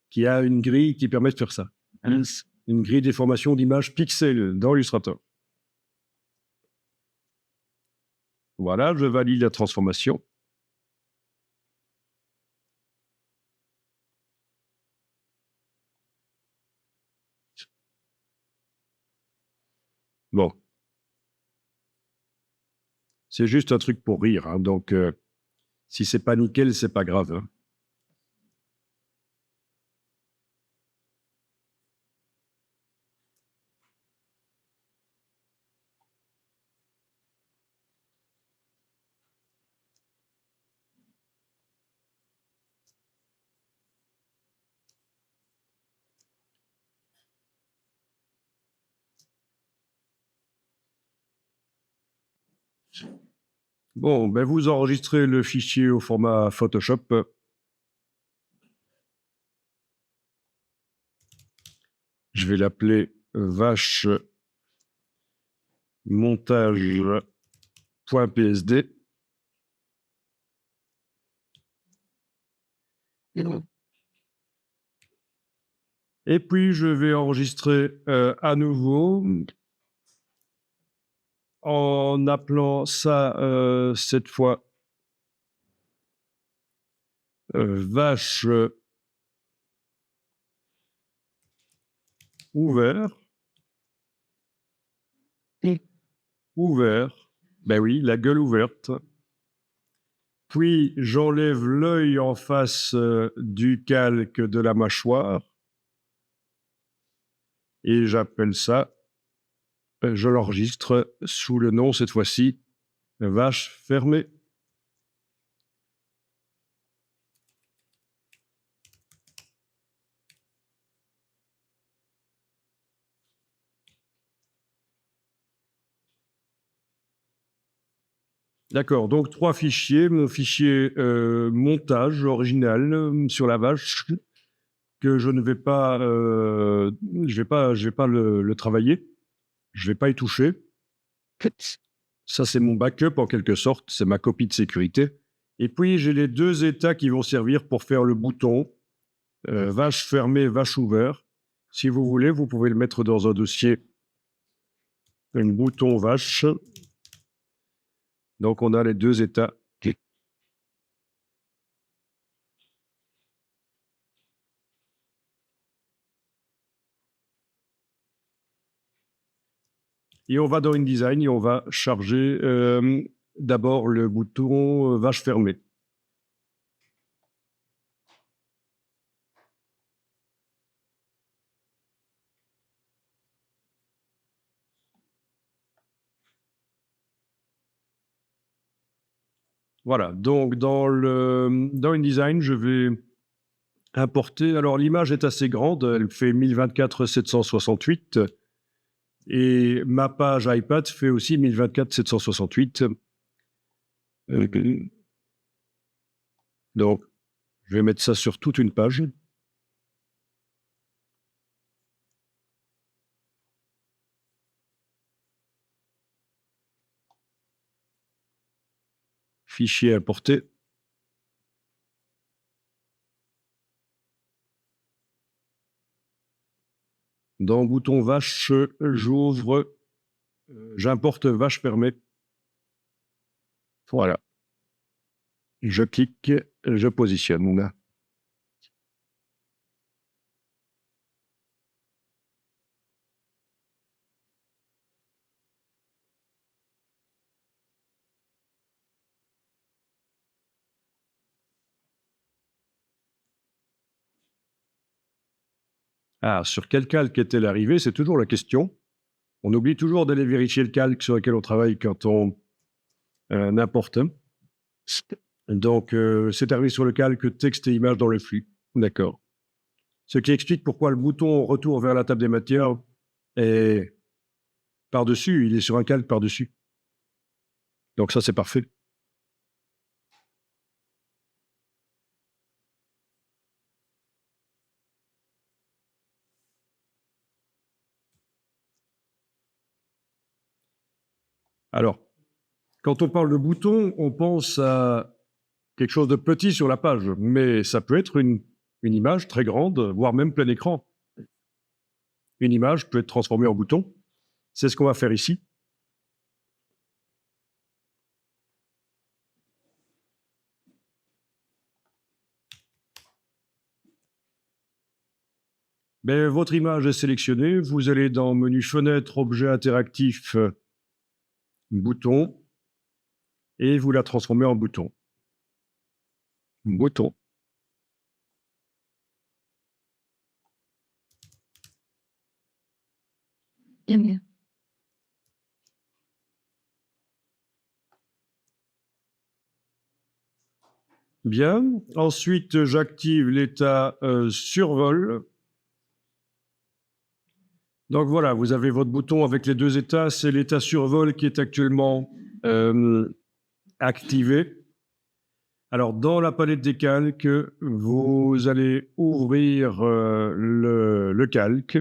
qui a une grille qui permet de faire ça. Une grille des formations d'images pixels dans Illustrator. Voilà, je valide la transformation. Bon. C'est juste un truc pour rire, hein, donc si c'est pas nickel, c'est pas grave. Hein. Bon, ben vous enregistrez le fichier au format Photoshop. Je vais l'appeler vache montage.psd. Et puis, je vais enregistrer à nouveau en appelant ça cette fois vache ouvert. Ouvert. Ben oui, la gueule ouverte. Puis, j'enlève l'œil en face du calque de la mâchoire. Et j'appelle ça, je l'enregistre sous le nom, cette fois-ci, vache fermée. D'accord, donc 3 fichiers. Mon fichier montage original sur la vache, que je ne vais pas, je vais pas le travailler. Je ne vais pas y toucher. Ça, c'est mon backup en quelque sorte. C'est ma copie de sécurité. Et puis, j'ai les 2 états qui vont servir pour faire le bouton vache fermée, vache ouvert. Si vous voulez, vous pouvez le mettre dans un dossier. Un bouton vache. Donc, on a les 2 états. Et on va dans InDesign et on va charger d'abord le bouton vache fermée. Voilà, donc dans InDesign, je vais importer. Alors l'image est assez grande, elle fait 1024-768 et ma page iPad fait aussi 1024-768. Donc je vais mettre ça sur toute une page. Fichier importé. Dans bouton vache, j'ouvre, j'importe vache fermée. Voilà. Je clique, je positionne. Ah, sur quel calque est-elle arrivée? C'est toujours la question. On oublie toujours d'aller vérifier le calque sur lequel on travaille quand on importe. Donc, c'est arrivé sur le calque texte et image dans le flux. D'accord. Ce qui explique pourquoi le bouton retour vers la table des matières est par-dessus, il est sur un calque par-dessus. Donc ça, c'est parfait. Alors, quand on parle de bouton, on pense à quelque chose de petit sur la page, mais ça peut être une image très grande, voire même plein écran. Une image peut être transformée en bouton. C'est ce qu'on va faire ici. Mais votre image est sélectionnée. Vous allez dans Menu Fenêtre, Objet interactif, Bouton, et vous la transformez en bouton. Bouton. Bien mieux. Bien. Ensuite, j'active l'état survol. Donc voilà, vous avez votre bouton avec les deux états. C'est l'état survol qui est actuellement activé. Alors, dans la palette des calques, vous allez ouvrir le calque.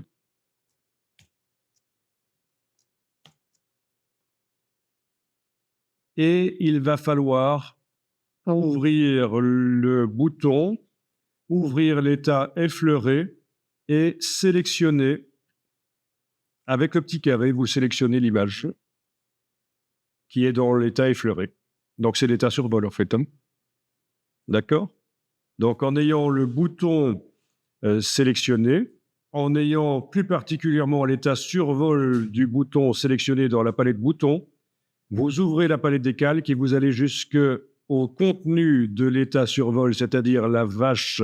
Et il va falloir ouvrir le bouton, ouvrir l'état effleuré et sélectionner, avec le petit carré, vous sélectionnez l'image qui est dans l'état effleuré. Donc, c'est l'état survol, en fait. Hein. D'accord? Donc, en ayant le bouton sélectionné, en ayant plus particulièrement l'état survol du bouton sélectionné dans la palette boutons, vous ouvrez la palette des calques et vous allez jusqu'au contenu de l'état survol, c'est-à-dire la vache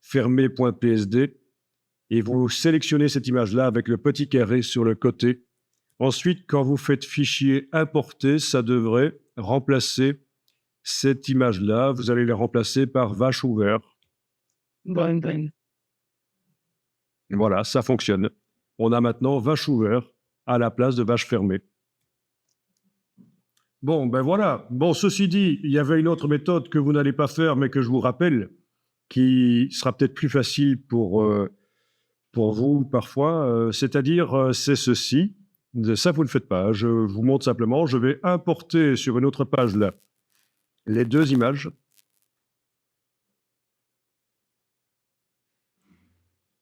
fermée.psd, et vous sélectionnez cette image-là avec le petit carré sur le côté. Ensuite, quand vous faites fichier importer, ça devrait remplacer cette image-là. Vous allez la remplacer par vache ouvert. Bang, bang. Voilà, ça fonctionne. On a maintenant vache ouvert à la place de vache fermée. Bon, ben voilà. Bon, ceci dit, il y avait une autre méthode que vous n'allez pas faire, mais que je vous rappelle, qui sera peut-être plus facile pour vous parfois, c'est-à-dire, c'est ceci. Ça, vous ne le faites pas. Je vous montre simplement. Je vais importer sur une autre page là les deux images.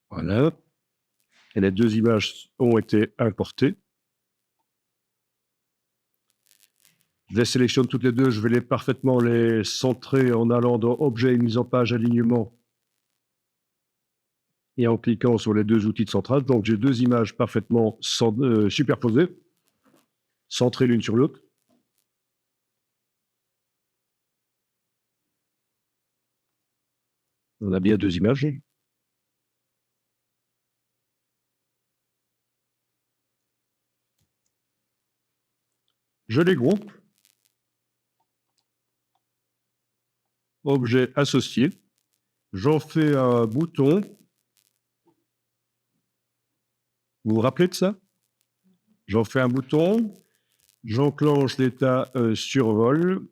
Voilà. Et les deux images ont été importées. Je les sélectionne toutes les deux. Je vais parfaitement les centrer en allant dans Objet, mise en page, alignement et en cliquant sur les deux outils de centrage. Donc, j'ai deux images parfaitement superposées, centrées l'une sur l'autre. On a bien deux images. Je les groupe. Objet associé. J'en fais un bouton. Vous vous rappelez de ça? J'en fais un bouton. J'enclenche l'état survol.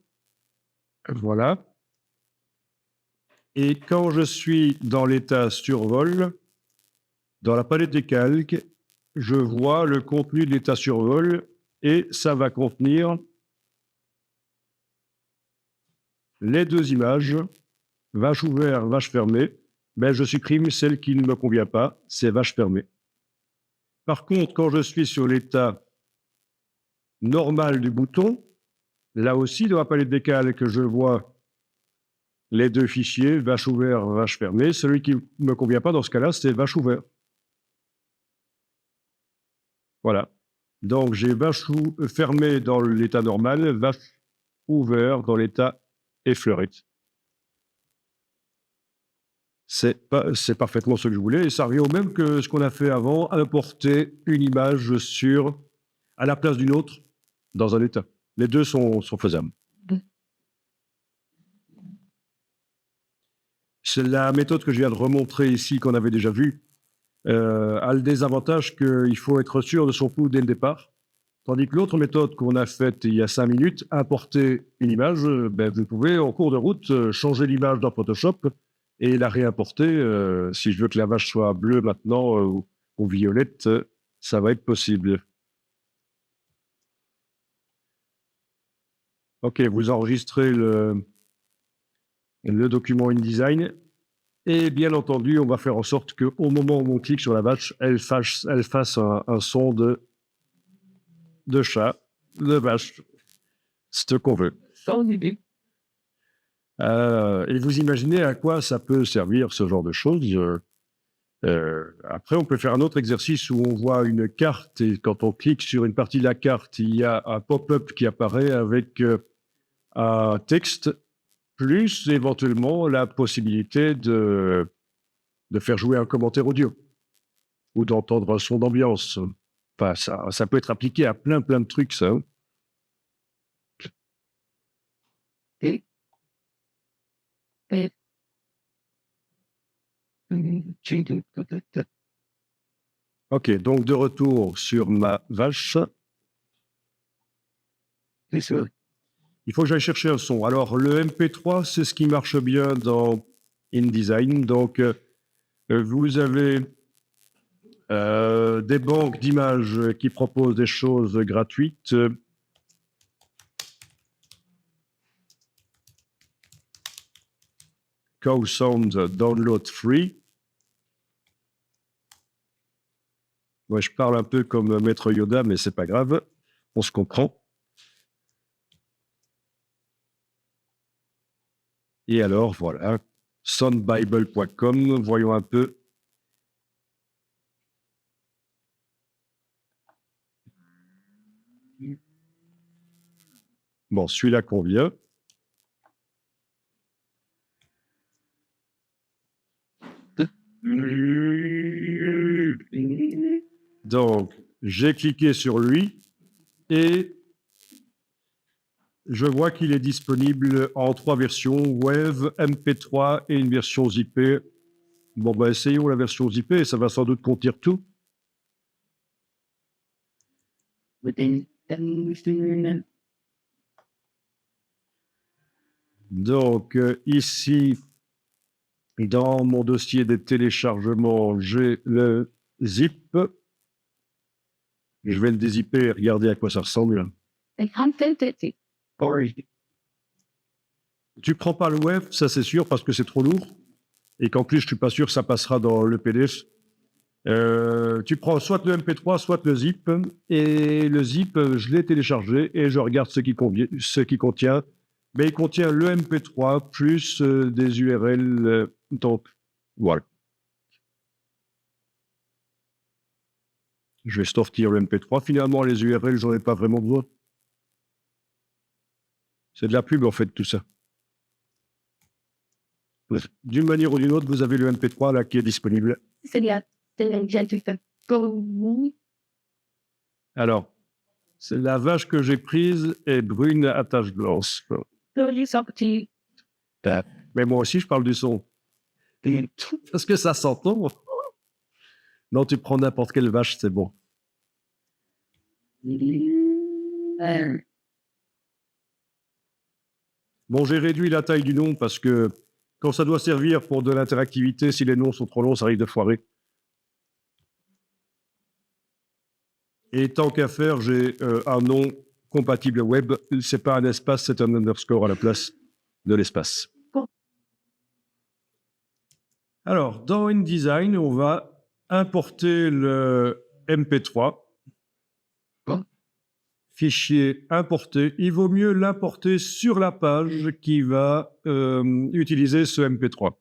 Voilà. Et quand je suis dans l'état survol, dans la palette des calques, je vois le contenu de l'état survol et ça va contenir les deux images, vache ouverte, vache fermée. Mais je supprime celle qui ne me convient pas, c'est vache fermée. Par contre, quand je suis sur l'état normal du bouton, là aussi, dans la palette des calques, je vois les deux fichiers, vache ouverte, vache fermée. Celui qui ne me convient pas dans ce cas-là, c'est vache ouverte. Voilà. Donc, j'ai vache fermée dans l'état normal, vache ouverte dans l'état effleuré. C'est parfaitement ce que je voulais. Et ça revient au même que ce qu'on a fait avant, importer une image à la place d'une autre dans un état. Les deux sont faisables. C'est la méthode que je viens de remontrer ici, qu'on avait déjà vue, a le désavantage qu'il faut être sûr de son coup dès le départ. Tandis que l'autre méthode qu'on a faite il y a 5 minutes, importer une image, vous pouvez en cours de route changer l'image dans Photoshop et la réimporter. Si je veux que la vache soit bleue maintenant ou violette, ça va être possible. OK, vous enregistrez le document InDesign et bien entendu, on va faire en sorte qu'au moment où on clique sur la vache, elle fasse un son de chat, de vache, ce qu'on veut. Sans idée. Et vous imaginez à quoi ça peut servir, ce genre de choses. Après, on peut faire un autre exercice où on voit une carte et quand on clique sur une partie de la carte, il y a un pop-up qui apparaît avec un texte, plus éventuellement la possibilité de faire jouer un commentaire audio ou d'entendre un son d'ambiance. Enfin, ça peut être appliqué à plein de trucs, ça. Et OK, donc de retour sur ma vache. c'est ça. Il faut que j'aille chercher un son. Alors, le MP3, c'est ce qui marche bien dans InDesign. Donc, vous avez des banques d'images qui proposent des choses gratuites. Cow Sound Download Free. Ouais, je parle un peu comme Maître Yoda, mais c'est pas grave. On se comprend. Et alors, voilà, soundbible.com, voyons un peu. Bon, celui-là convient. Donc, j'ai cliqué sur lui et je vois qu'il est disponible en 3 versions, Wave, MP3 et une version zippée. Bon, essayons la version zippée, ça va sans doute contenir tout. Donc, ici, dans mon dossier de téléchargement, j'ai le zip. Je vais le dézipper et regarder à quoi ça ressemble. Tu prends pas le web, ça c'est sûr, parce que c'est trop lourd. Et qu'en plus, je suis pas sûr que ça passera dans le PDF. Tu prends soit le MP3, soit le zip. Et le zip, je l'ai téléchargé et je regarde ce qu'il contient. Mais il contient le MP3 plus des URL. Donc, voilà. Je vais sortir le MP3. Finalement, les URL, j'en ai pas vraiment besoin. C'est de la pub, en fait, tout ça. D'une manière ou d'une autre, vous avez le MP3 là qui est disponible. Alors, c'est la vache que j'ai prise est brune à taches blanches. Mais moi aussi, je parle du son. Parce que ça s'entend. Non, tu prends n'importe quelle vache, c'est bon. Bon, j'ai réduit la taille du nom parce que quand ça doit servir pour de l'interactivité, si les noms sont trop longs, ça risque de foirer. Et tant qu'à faire, j'ai un nom compatible web. C'est pas un espace, c'est un underscore à la place de l'espace. Alors, dans InDesign, on va importer le MP3. Fichier importé. Il vaut mieux l'importer sur la page qui va utiliser ce MP3.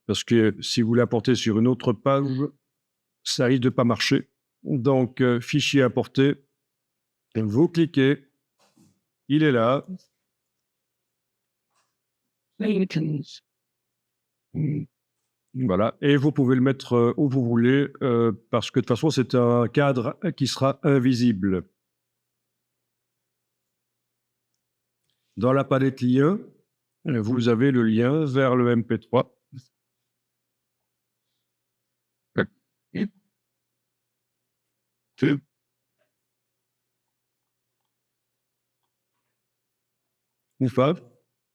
Parce que si vous l'importez sur une autre page, ça risque de pas marcher. Donc, fichier importé, vous cliquez, il est là. Voilà, et vous pouvez le mettre où vous voulez, parce que de toute façon, c'est un cadre qui sera invisible. Dans la palette lien, vous avez le lien vers le MP3. Feu. Ou pas.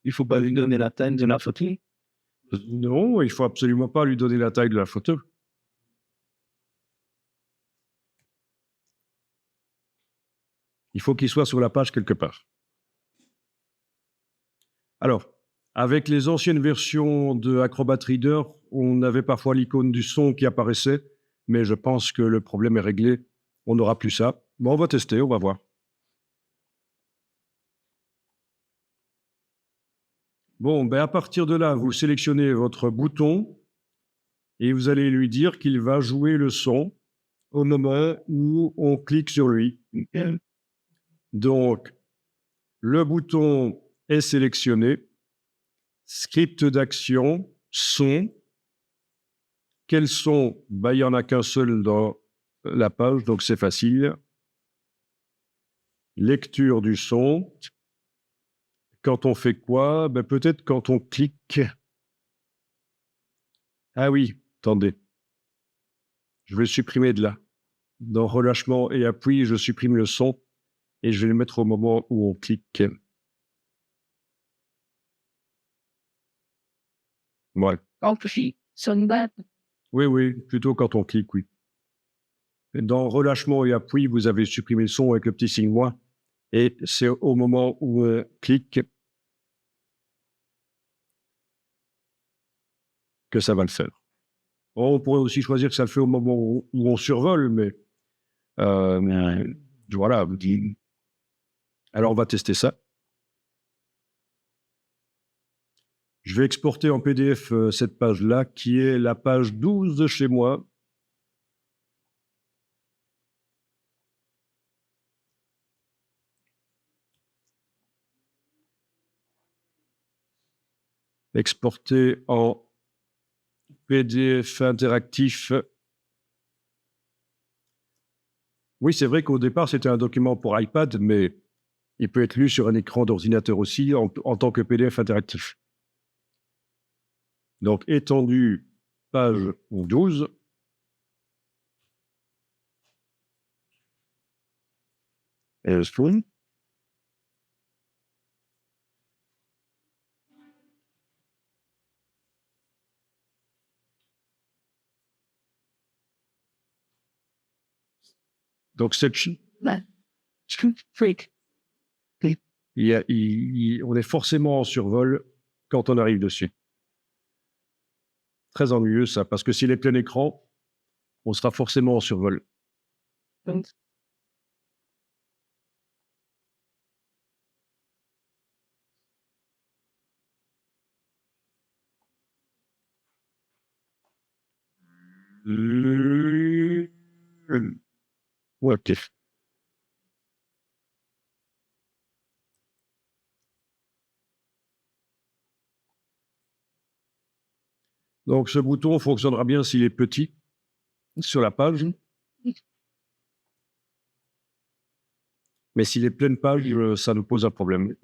Il faut pas lui donner la taille de la photo. Non, il faut absolument pas lui donner la taille de la photo. Il faut qu'il soit sur la page quelque part. Alors, avec les anciennes versions de Acrobat Reader, on avait parfois l'icône du son qui apparaissait, mais je pense que le problème est réglé. On n'aura plus ça. Bon, on va tester, on va voir. Bon, ben à partir de là, vous sélectionnez votre bouton et vous allez lui dire qu'il va jouer le son au moment où on clique sur lui. Donc, le bouton est sélectionné. Script d'action, son. Quel son? Ben, il n'y en a qu'un seul dans la page, donc c'est facile. Lecture du son. Quand on fait quoi? Ben, peut-être quand on clique. Ah oui, attendez. Je vais le supprimer de là. Dans relâchement et appui, je supprime le son et je vais le mettre au moment où on clique. Ouais. Amplifie. Son bad. Oui, oui, plutôt quand on clique, oui. Dans relâchement et appui, vous avez supprimé le son avec le petit signe moins. Et c'est au moment où on clique que ça va le faire. On pourrait aussi choisir que ça le fait au moment où on survole, mais voilà. Alors, on va tester ça. Je vais exporter en PDF cette page-là, qui est la page 12 de chez moi. Exporter en PDF interactif. Oui, c'est vrai qu'au départ, c'était un document pour iPad, mais il peut être lu sur un écran d'ordinateur aussi en tant que PDF interactif. Donc, étendu, page 12. Et le spoon. Donc, Freak. on est forcément en survol quand on arrive dessus. Très ennuyeux, ça, parce que s'il est plein écran, on sera forcément en survol. Ouais, ok. Donc, ce bouton fonctionnera bien s'il est petit sur la page. Mais s'il est pleine page, ça nous pose un problème.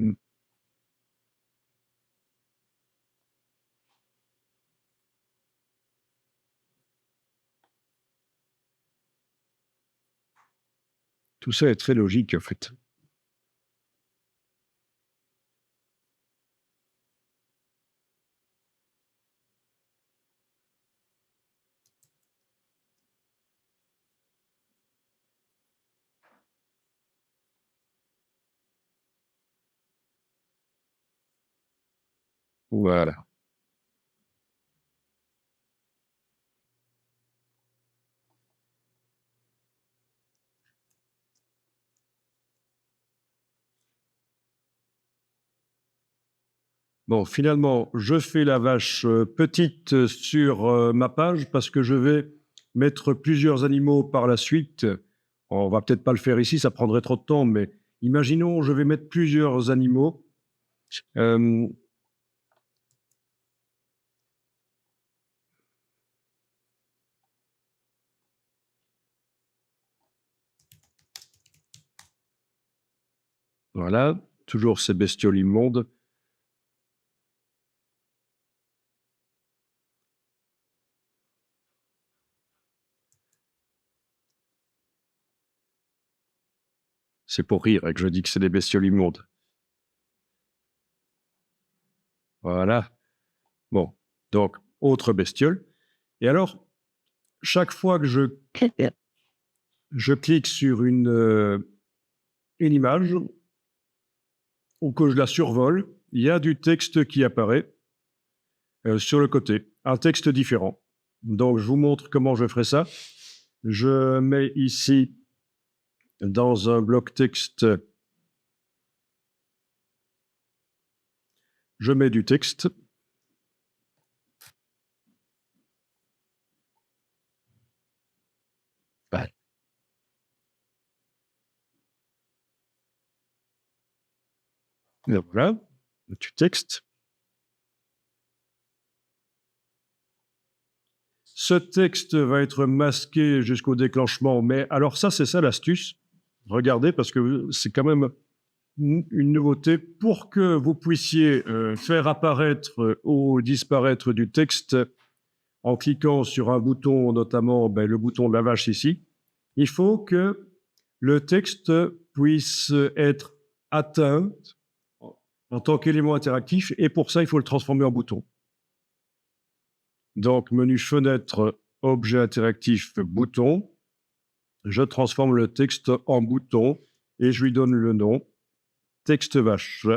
Tout ça est très logique, en fait. Voilà. Bon, finalement, je fais la vache petite sur ma page parce que je vais mettre plusieurs animaux par la suite. On va peut-être pas le faire ici, ça prendrait trop de temps, mais imaginons, je vais mettre plusieurs animaux. Voilà, toujours ces bestioles immondes. C'est pour rire et que je dis que c'est des bestioles immondes. Voilà. Bon, donc, autre bestiole. Et alors, chaque fois que je clique sur une image ou que je la survole, il y a du texte qui apparaît sur le côté, un texte différent. Donc, je vous montre comment je ferai ça. Je mets ici, dans un bloc texte, je mets du texte. Et voilà, du texte. Ce texte va être masqué jusqu'au déclenchement, mais alors ça, c'est ça l'astuce. Regardez, parce que c'est quand même une nouveauté. Pour que vous puissiez faire apparaître ou disparaître du texte en cliquant sur un bouton, notamment le bouton de la vache ici, il faut que le texte puisse être atteint en tant qu'élément interactif, et pour ça, il faut le transformer en bouton. Donc, menu fenêtre, objet interactif, bouton. Je transforme le texte en bouton et je lui donne le nom texte vache.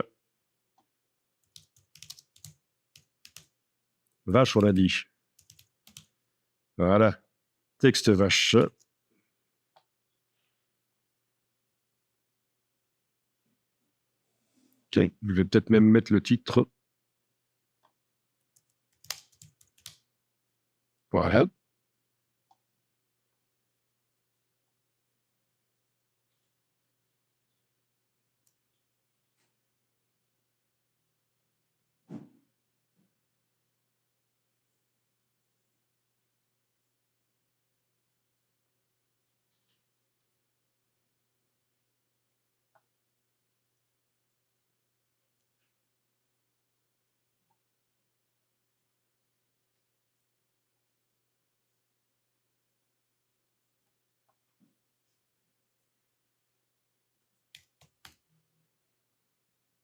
Vache, on l'a dit. Voilà, texte vache. Okay. Je vais peut-être même mettre le titre. Voilà.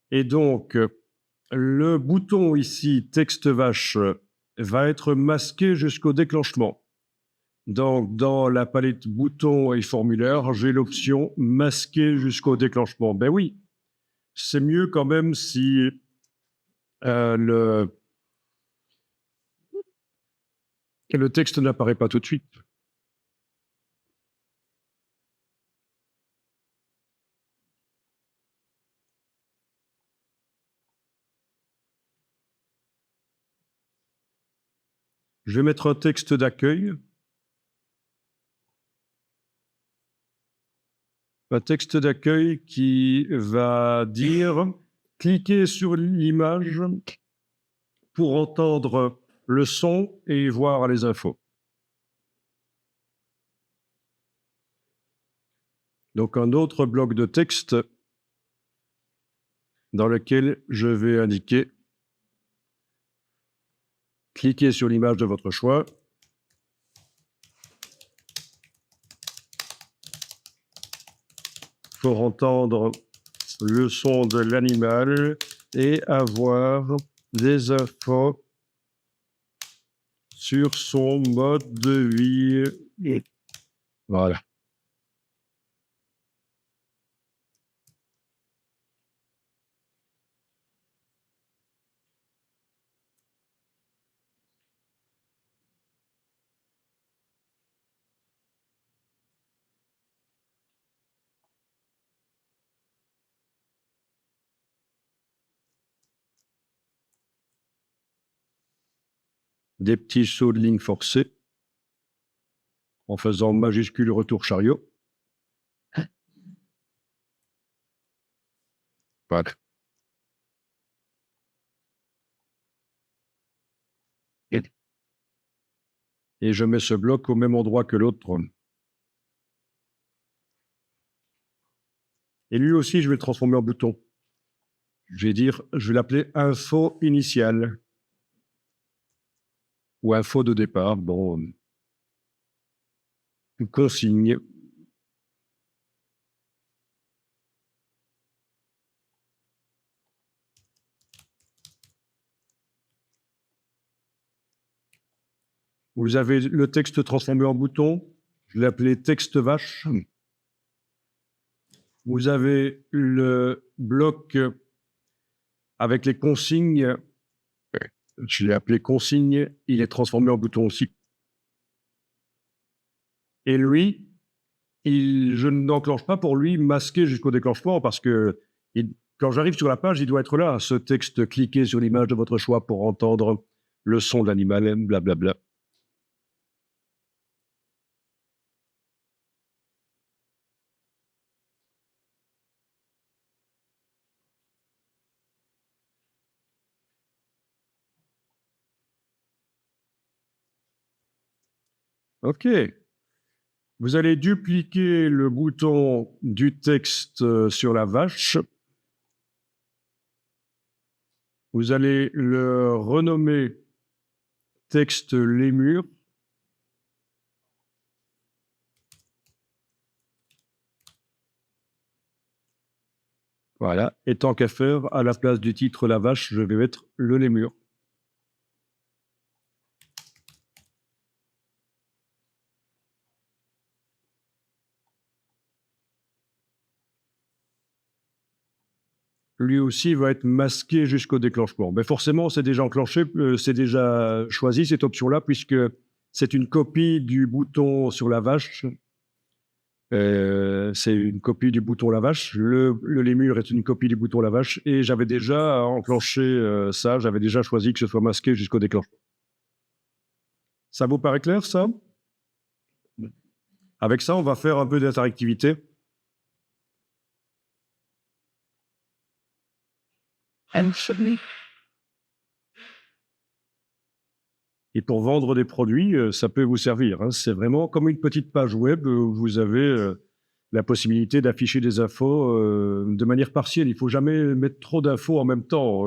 Et donc, le bouton ici, texte vache, va être masqué jusqu'au déclenchement. Donc, dans la palette boutons et formulaires, j'ai l'option masquer jusqu'au déclenchement. Ben oui, c'est mieux quand même si le texte n'apparaît pas tout de suite. Je vais mettre un texte d'accueil. Un texte d'accueil qui va dire « Cliquez sur l'image pour entendre le son et voir les infos ». Donc un autre bloc de texte dans lequel je vais indiquer « Cliquez sur l'image de votre choix ». Pour entendre le son de l'animal et avoir des infos sur son mode de vie. Voilà. Des petits sauts de ligne forcés en faisant majuscule retour chariot. Voilà. Et je mets ce bloc au même endroit que l'autre. Et lui aussi, je vais le transformer en bouton. Je vais l'appeler info initiale. Ou info de départ, bon, une consigne. Vous avez le texte transformé en bouton. Je l'ai appelé texte vache. Vous avez le bloc avec les consignes. Je l'ai appelé consigne. Il est transformé en bouton aussi. Et lui, je n'enclenche pas pour lui masquer jusqu'au déclenchement parce que quand j'arrive sur la page, il doit être là. Ce texte, cliquez sur l'image de votre choix pour entendre le son de l'animal, blablabla. OK. Vous allez dupliquer le bouton du texte sur la vache. Vous allez le renommer texte lémur. Voilà. Et tant qu'à faire, à la place du titre la vache, je vais mettre le lémur. Lui aussi va être masqué jusqu'au déclenchement. Mais forcément, c'est déjà enclenché, c'est déjà choisi cette option-là, puisque c'est une copie du bouton sur la vache. C'est une copie du bouton la vache. Le lémur est une copie du bouton la vache. Et j'avais déjà enclenché ça, j'avais déjà choisi que ce soit masqué jusqu'au déclenchement. Ça vous paraît clair, ça? Avec ça, on va faire un peu d'interactivité. Et pour vendre des produits, ça peut vous servir, hein. C'est vraiment comme une petite page web où vous avez la possibilité d'afficher des infos de manière partielle. Il ne faut jamais mettre trop d'infos en même temps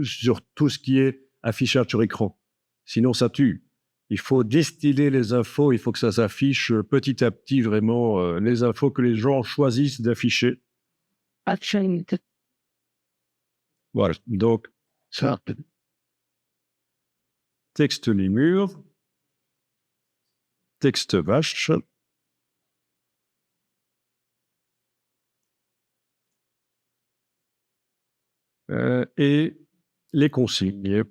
sur tout ce qui est affichage sur écran. Sinon, ça tue. Il faut distiller les infos, il faut que ça s'affiche petit à petit vraiment les infos que les gens choisissent d'afficher. Voilà, donc ça. Texte lémur, texte vache, et les consignes.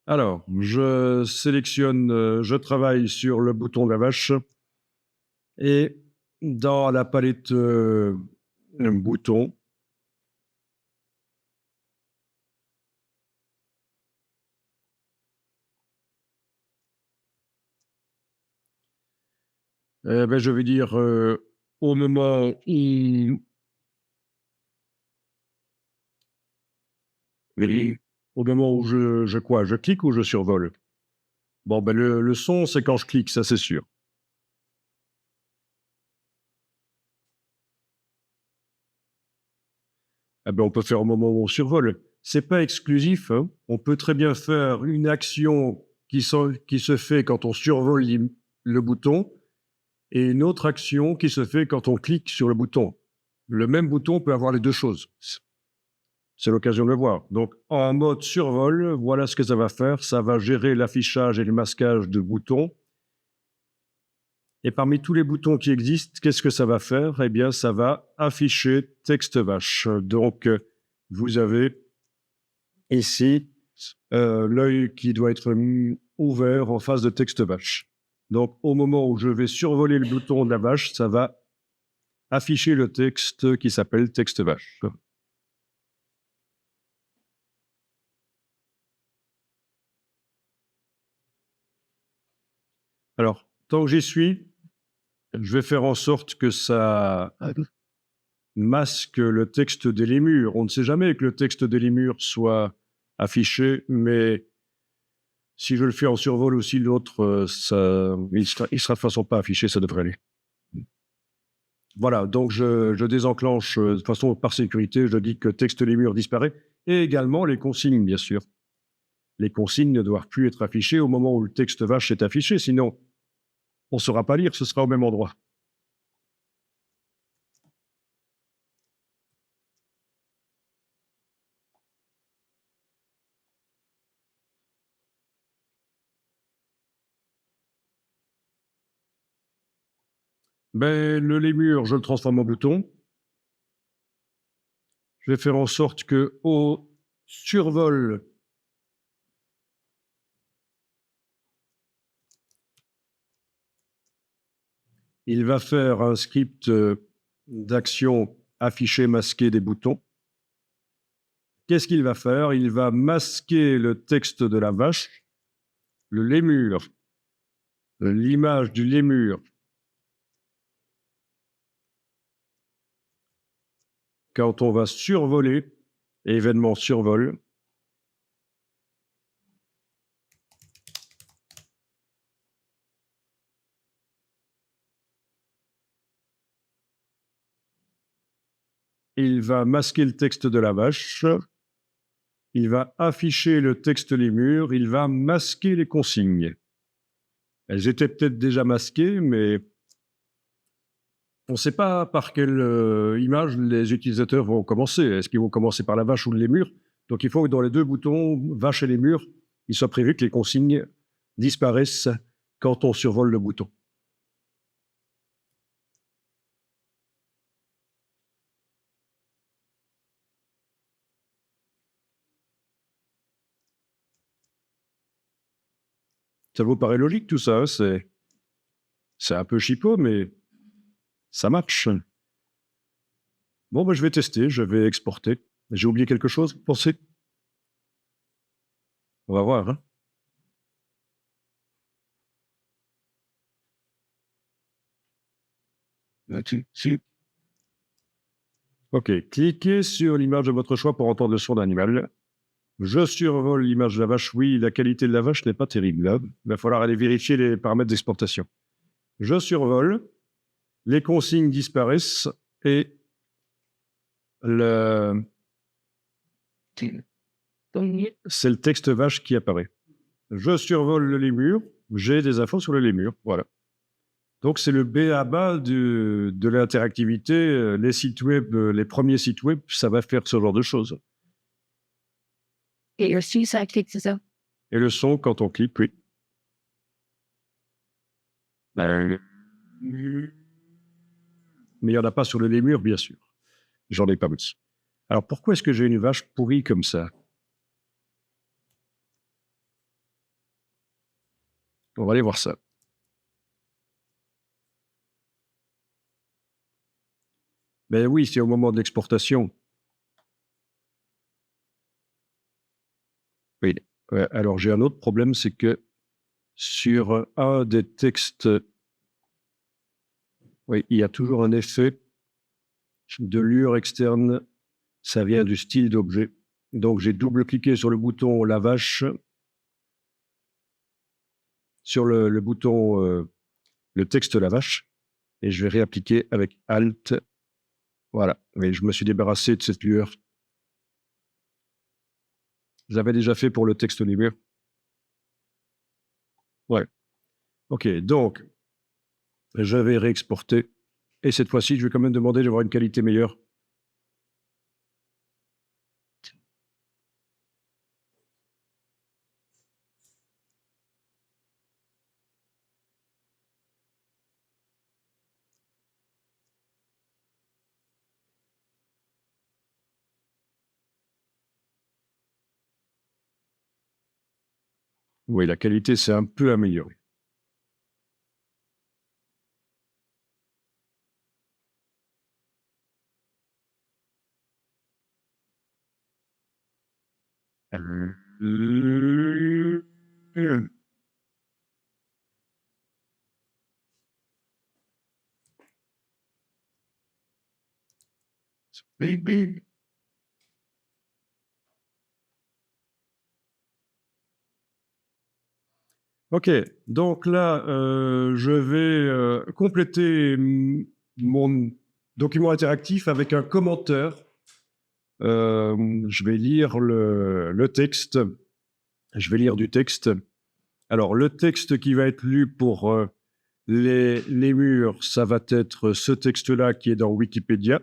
Alors, je sélectionne, je travaille sur le bouton de la vache et dans la palette bouton, je vais dire au moment où je clique ou je survole? Bon, le son, c'est quand je clique, ça c'est sûr. On peut faire au moment où on survole. C'est pas exclusif, hein. On peut très bien faire une action qui se fait quand on survole le bouton et une autre action qui se fait quand on clique sur le bouton. Le même bouton peut avoir les deux choses. C'est l'occasion de le voir. Donc, en mode survol, voilà ce que ça va faire. Ça va gérer l'affichage et le masquage de boutons. Et parmi tous les boutons qui existent, qu'est-ce que ça va faire? Eh bien, ça va afficher texte vache. Donc, vous avez ici l'œil qui doit être ouvert en face de texte vache. Donc, au moment où je vais survoler le bouton de la vache, ça va afficher le texte qui s'appelle texte vache. Alors, tant que j'y suis, je vais faire en sorte que ça masque le texte des lémures. On ne sait jamais que le texte des lémures soit affiché, mais si je le fais en survol aussi, l'autre, il sera de toute façon pas affiché, ça devrait aller. Voilà, donc je désenclenche de toute façon par sécurité, je dis que texte lémur disparaît, et également les consignes, bien sûr. Les consignes ne doivent plus être affichées au moment où le texte vache est affiché, sinon on ne saura pas lire, ce sera au même endroit. Ben, le lémur, je le transforme en bouton. Je vais faire en sorte que au survol, il va faire un script d'action affiché, masqué des boutons. Qu'est-ce qu'il va faire? Il va masquer le texte de la vache, le lémur, l'image du lémur. Quand on va survoler, événement survol, il va masquer le texte de la vache, il va afficher le texte lémur, il va masquer les consignes. Elles étaient peut-être déjà masquées, mais on ne sait pas par quelle image les utilisateurs vont commencer. Est-ce qu'ils vont commencer par la vache ou le lémur? Donc il faut que dans les deux boutons, vache et lémur, il soit prévu que les consignes disparaissent quand on survole le bouton. Ça vous paraît logique tout ça, hein? C'est un peu chipot, mais ça marche. Bon, ben, je vais tester, je vais exporter. J'ai oublié quelque chose, vous pensez? On va voir, hein. Ok, cliquez sur l'image de votre choix pour entendre le son d'un animal. Je survole l'image de la vache. Oui, la qualité de la vache n'est pas terrible, là. Il va falloir aller vérifier les paramètres d'exportation. Je survole, les consignes disparaissent et c'est le texte vache qui apparaît. Je survole le lémur, j'ai des infos sur le lémur, voilà. Donc c'est le B à bas de l'interactivité. Les sites web, les premiers sites web, ça va faire ce genre de choses. Et aussi, ça clique, c'est ça? Et le son, quand on clique, oui. Mais il n'y en a pas sur le lémur, bien sûr. J'en ai pas mis. Alors pourquoi est-ce que j'ai une vache pourrie comme ça? On va aller voir ça. Ben oui, c'est au moment de l'exportation. Oui. Ouais, alors j'ai un autre problème, c'est que sur un des textes, oui, il y a toujours un effet de lueur externe. Ça vient du style d'objet. Donc j'ai double-cliqué sur le bouton la vache, sur le bouton le texte la vache, et je vais réappliquer avec Alt. Voilà. Mais je me suis débarrassé de cette lueur. J'avais déjà fait pour le texte lémur. Ouais. Ok, donc je vais réexporter. Et cette fois-ci, je vais quand même demander d'avoir une qualité meilleure. Oui, la qualité s'est un peu améliorée. OK, donc là, je vais compléter mon document interactif avec un commentaire. Je vais lire le texte. Je vais lire du texte. Alors, le texte qui va être lu pour les murs, ça va être ce texte-là qui est dans Wikipédia.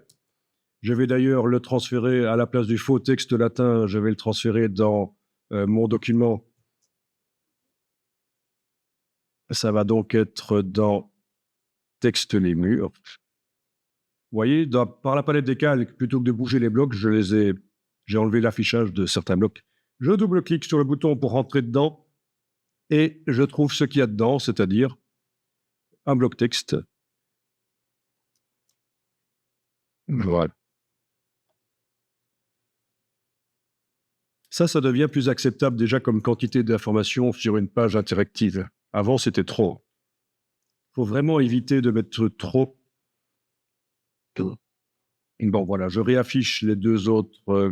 Je vais d'ailleurs le transférer à la place du faux texte latin, je vais le transférer dans mon document. Ça va donc être dans texte les murs. Vous voyez, par la palette des calques, plutôt que de bouger les blocs, j'ai enlevé l'affichage de certains blocs. Je double-clique sur le bouton pour rentrer dedans et je trouve ce qu'il y a dedans, c'est-à-dire un bloc texte. Voilà. Ça devient plus acceptable déjà comme quantité d'informations sur une page interactive. Avant, c'était trop. Il faut vraiment éviter de mettre trop. Bon, voilà, je réaffiche les deux autres,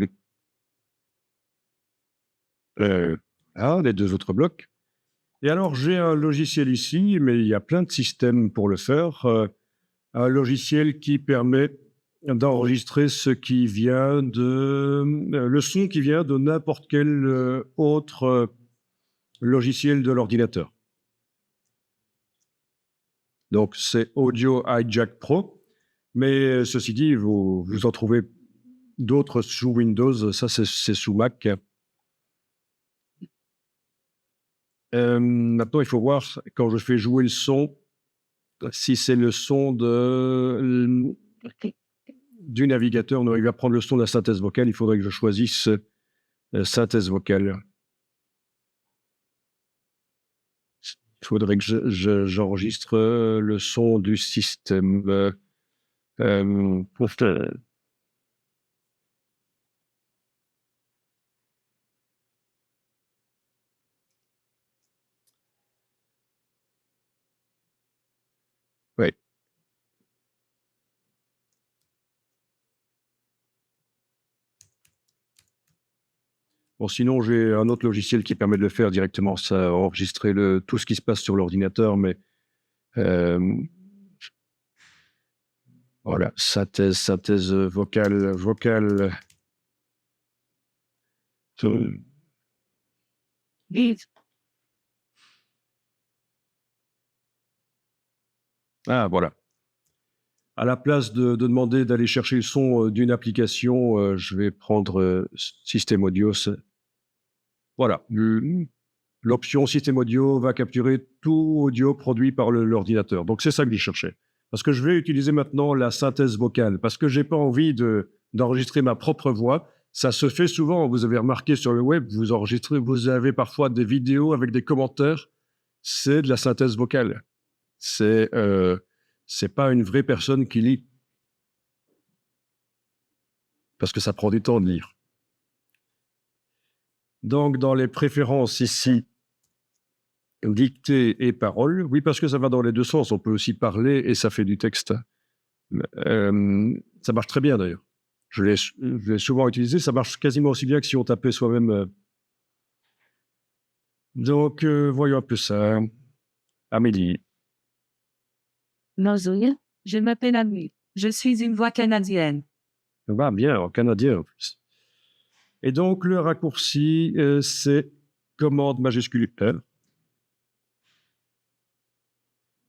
les deux autres blocs. Et alors, j'ai un logiciel ici, mais il y a plein de systèmes pour le faire. Un logiciel qui permet d'enregistrer ce qui vient le son qui vient de n'importe quel autre logiciel de l'ordinateur. Donc, c'est Audio Hijack Pro. Mais ceci dit, vous en trouvez d'autres sous Windows. Ça, c'est sous Mac. Maintenant, il faut voir, quand je fais jouer le son, si c'est le son du navigateur. Non, il va prendre le son de la synthèse vocale. Il faudrait que je choisisse synthèse vocale. Il faudrait que j'enregistre le son du système. Ouais. Bon, sinon, j'ai un autre logiciel qui permet de le faire directement, ça, enregistrer tout ce qui se passe sur l'ordinateur, mais voilà, synthèse vocale. Ah, voilà. À la place de demander d'aller chercher le son d'une application, je vais prendre Système Audio. Voilà. L'option Système Audio va capturer tout audio produit par l'ordinateur. Donc, c'est ça que je cherchais. Parce que je vais utiliser maintenant la synthèse vocale, parce que j'ai pas envie d'enregistrer ma propre voix. Ça se fait souvent. Vous avez remarqué sur le web, vous avez parfois des vidéos avec des commentaires. C'est de la synthèse vocale. C'est pas une vraie personne qui lit. Parce que ça prend du temps de lire. Donc, dans les préférences ici, dictée et parole. Oui, parce que ça va dans les deux sens. On peut aussi parler et ça fait du texte. Ça marche très bien d'ailleurs. Je l'ai souvent utilisé. Ça marche quasiment aussi bien que si on tapait soi-même. Donc, voyons un peu ça. Amélie. Bonjour, je m'appelle Amélie. Je suis une voix canadienne. Va bien, en canadien en plus. Et donc, le raccourci, c'est commande majuscule R.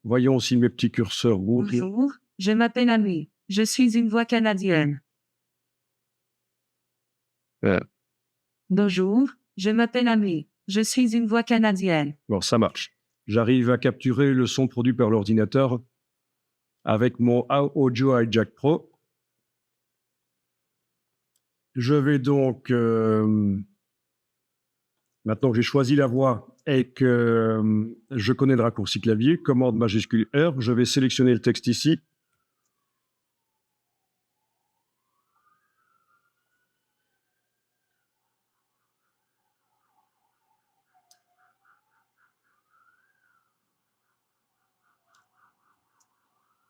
Voyons si mes petits curseurs bougent. Bonjour, je m'appelle Amélie. Je suis une voix canadienne. Bonjour, je m'appelle Amélie. Je suis une voix canadienne. Bon, ça marche. J'arrive à capturer le son produit par l'ordinateur avec mon Audio Hijack Pro. Je vais donc, maintenant que j'ai choisi la voix et que je connais le raccourci clavier, commande majuscule R, je vais sélectionner le texte ici.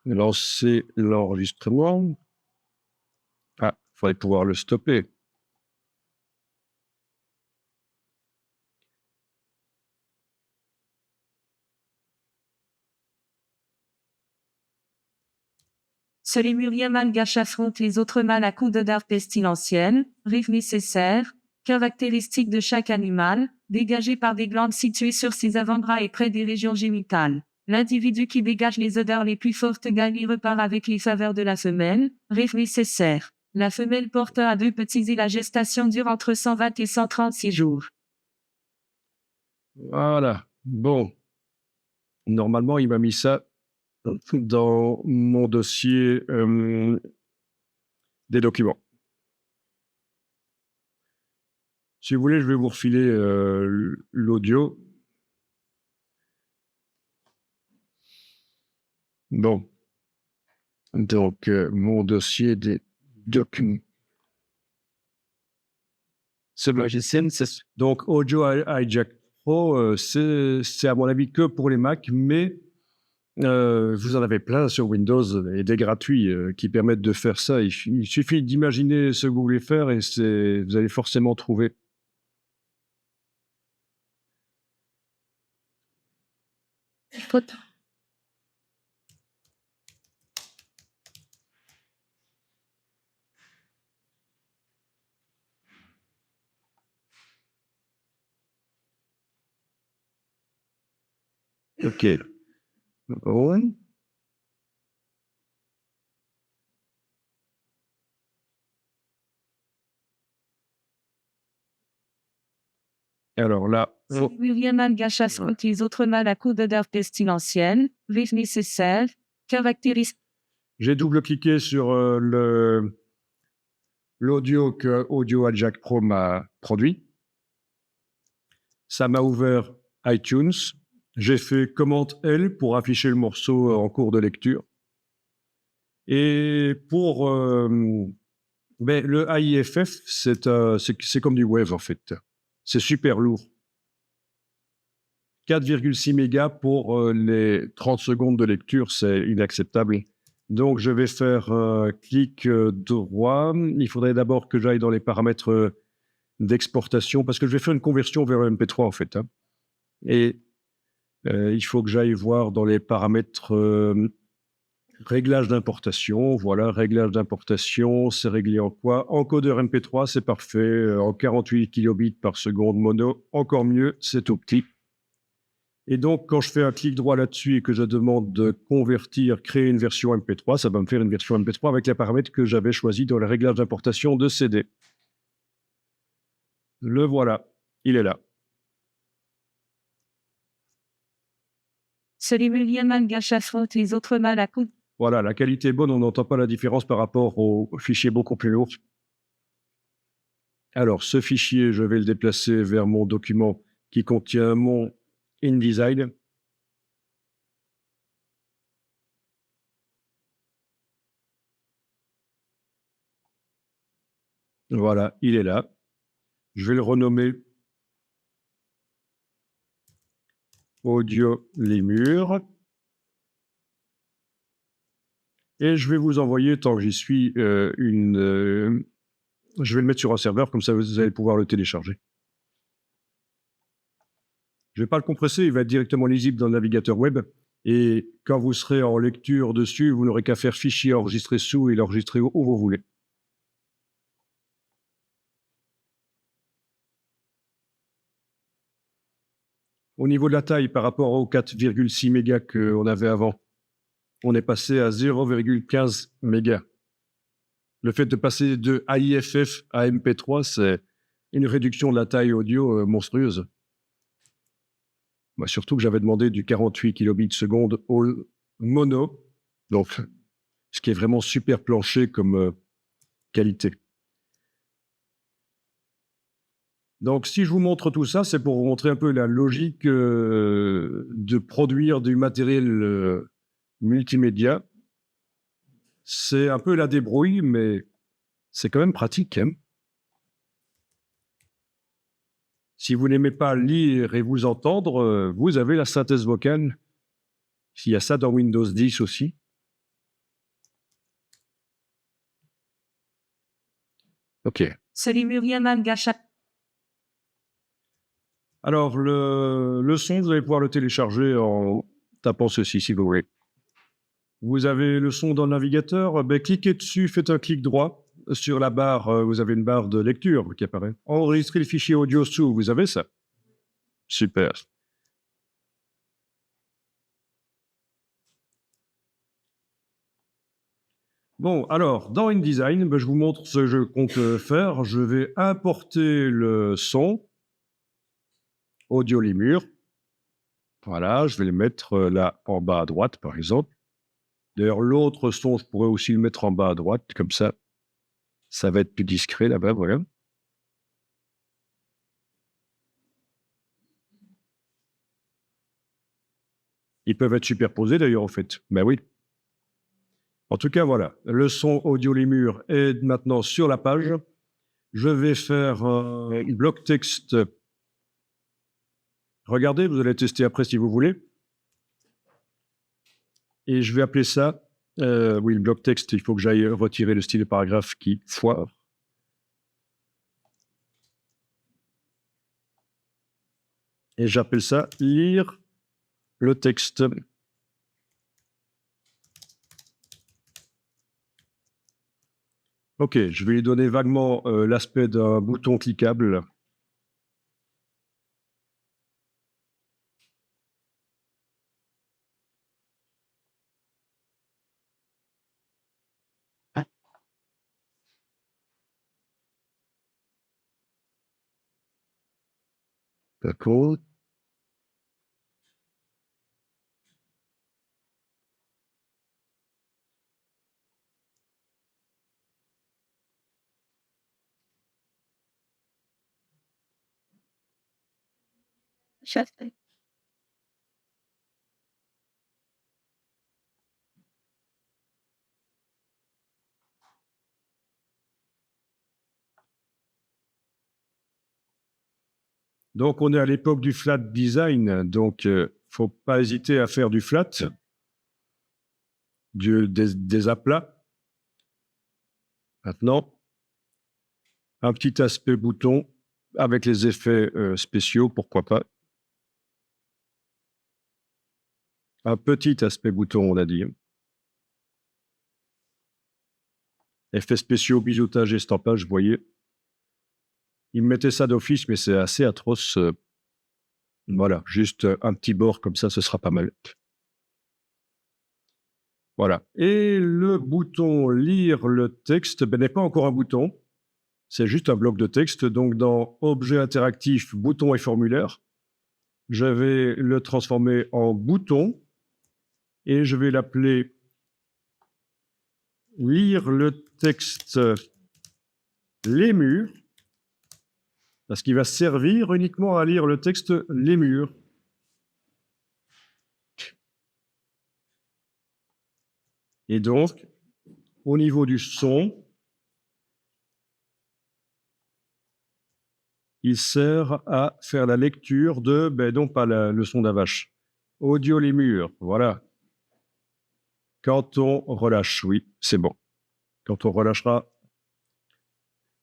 Lancer l'enregistrement. Ah, faudrait pouvoir le stopper. Ce lémurien malgache affronte les autres mâles à coups de dard pestilentiel, rive nécessaire, caractéristique de chaque animal, dégagé par des glandes situées sur ses avant-bras et près des régions génitales. L'individu qui dégage les odeurs les plus fortes gagne et repart avec les faveurs de la femelle, rive nécessaire. La femelle porte 1 à 2 petits et la gestation dure entre 120 et 136 jours. Voilà. Bon. Normalement, il m'a mis ça dans mon dossier des documents. Si vous voulez, je vais vous refiler l'audio. Bon. Donc, mon dossier des documents. Ce logiciel, c'est Donc, Audio Hijack Pro, c'est à mon avis que pour les Mac, mais vous en avez plein sur Windows et des gratuits qui permettent de faire ça. Il suffit d'imaginer ce que vous voulez faire et vous allez forcément trouver. OK. Bon. Alors là, Ce lémurien malgache affronte les autres mâles à coups de dard pestilentiel, rive nécessaire, caractéristique. j'ai double-cliqué sur l'audio que Audio Hijack Pro m'a produit. Ça m'a ouvert iTunes. J'ai fait commande L pour afficher le morceau en cours de lecture. Et pour le AIFF, c'est comme du Wave en fait. C'est super lourd. 4,6 mégas pour les 30 secondes de lecture, c'est inacceptable. Donc, je vais faire clic droit. Il faudrait d'abord que j'aille dans les paramètres d'exportation, parce que je vais faire une conversion vers un MP3 en fait. Et il faut que j'aille voir dans les paramètres réglage d'importation. Voilà, réglage d'importation, c'est réglé en quoi? Encodeur MP3, c'est parfait. En 48 kilobits par seconde mono, encore mieux, c'est optique. Et donc, quand je fais un clic droit là-dessus et que je demande de convertir, créer une version MP3, ça va me faire une version MP3 avec les paramètres que j'avais choisis dans le réglage d'importation de CD. Le voilà, il est là. Ce lémurien malgache affronte les autres mâles à coups. Voilà, la qualité est bonne, on n'entend pas la différence par rapport au fichier beaucoup plus lourd. Alors, ce fichier, je vais le déplacer vers mon document qui contient mon InDesign. Voilà, il est là. Je vais le renommer Audio Lémur. Et je vais vous envoyer, tant que j'y suis, je vais le mettre sur un serveur, comme ça vous allez pouvoir le télécharger. Je ne vais pas le compresser, il va être directement lisible dans le navigateur web. Et quand vous serez en lecture dessus, vous n'aurez qu'à faire fichier enregistrer sous et l'enregistrer où vous voulez. Au niveau de la taille, par rapport aux 4,6 mégas qu'on avait avant, on est passé à 0,15 mégas. Le fait de passer de AIFF à MP3, c'est une réduction de la taille audio monstrueuse. Bah, surtout que j'avais demandé du 48 kilobits seconde au mono, donc ce qui est vraiment super planché comme qualité. Donc, si je vous montre tout ça, c'est pour vous montrer un peu la logique de produire du matériel multimédia. C'est un peu la débrouille, mais c'est quand même pratique. Hein. Si vous n'aimez pas lire et vous entendre, vous avez la synthèse vocale. Il y a ça dans Windows 10 aussi. Ok. Ce lémurien Mangasha. Alors, le son, vous allez pouvoir le télécharger en tapant ceci, si vous voulez. Vous avez le son dans le navigateur, ben, cliquez dessus, faites un clic droit. Sur la barre, vous avez une barre de lecture qui apparaît. Enregistrez le fichier audio sous, vous avez ça? Super. Bon, alors, dans InDesign, ben, je vous montre ce que je compte faire. Je vais importer le son audio Lemur. Voilà, je vais le mettre là en bas à droite, par exemple. D'ailleurs, l'autre son, je pourrais aussi le mettre en bas à droite, comme ça va être plus discret là-bas, voilà. Ils peuvent être superposés d'ailleurs, en fait. Ben oui. En tout cas, voilà. Le son audio Lemur est maintenant sur la page. Je vais faire un bloc texte. Regardez, vous allez tester après si vous voulez. Et je vais appeler ça, oui, le bloc texte, il faut que j'aille retirer le style de paragraphe qui foire. Et j'appelle ça lire le texte. Ok, je vais lui donner vaguement l'aspect d'un bouton cliquable. D'accord. Donc, on est à l'époque du flat design, donc faut pas hésiter à faire du flat, des aplats. Maintenant, un petit aspect bouton avec les effets spéciaux, pourquoi pas. Un petit aspect bouton, on a dit. Effets spéciaux, biseautage, estampage, vous voyez. Ils me mettaient ça d'office, mais c'est assez atroce. Voilà, juste un petit bord comme ça, ce sera pas mal. Voilà. Et le bouton lire le texte ben, n'est pas encore un bouton, c'est juste un bloc de texte. Donc dans objet interactif, bouton et formulaire, je vais le transformer en bouton et je vais l'appeler lire le texte Lemur, parce qu'il va servir uniquement à lire le texte Lemur. Et donc, au niveau du son, il sert à faire la lecture de, ben non pas le son de la vache, audio Lemur, voilà. Quand on relâche, oui, c'est bon. Quand on relâchera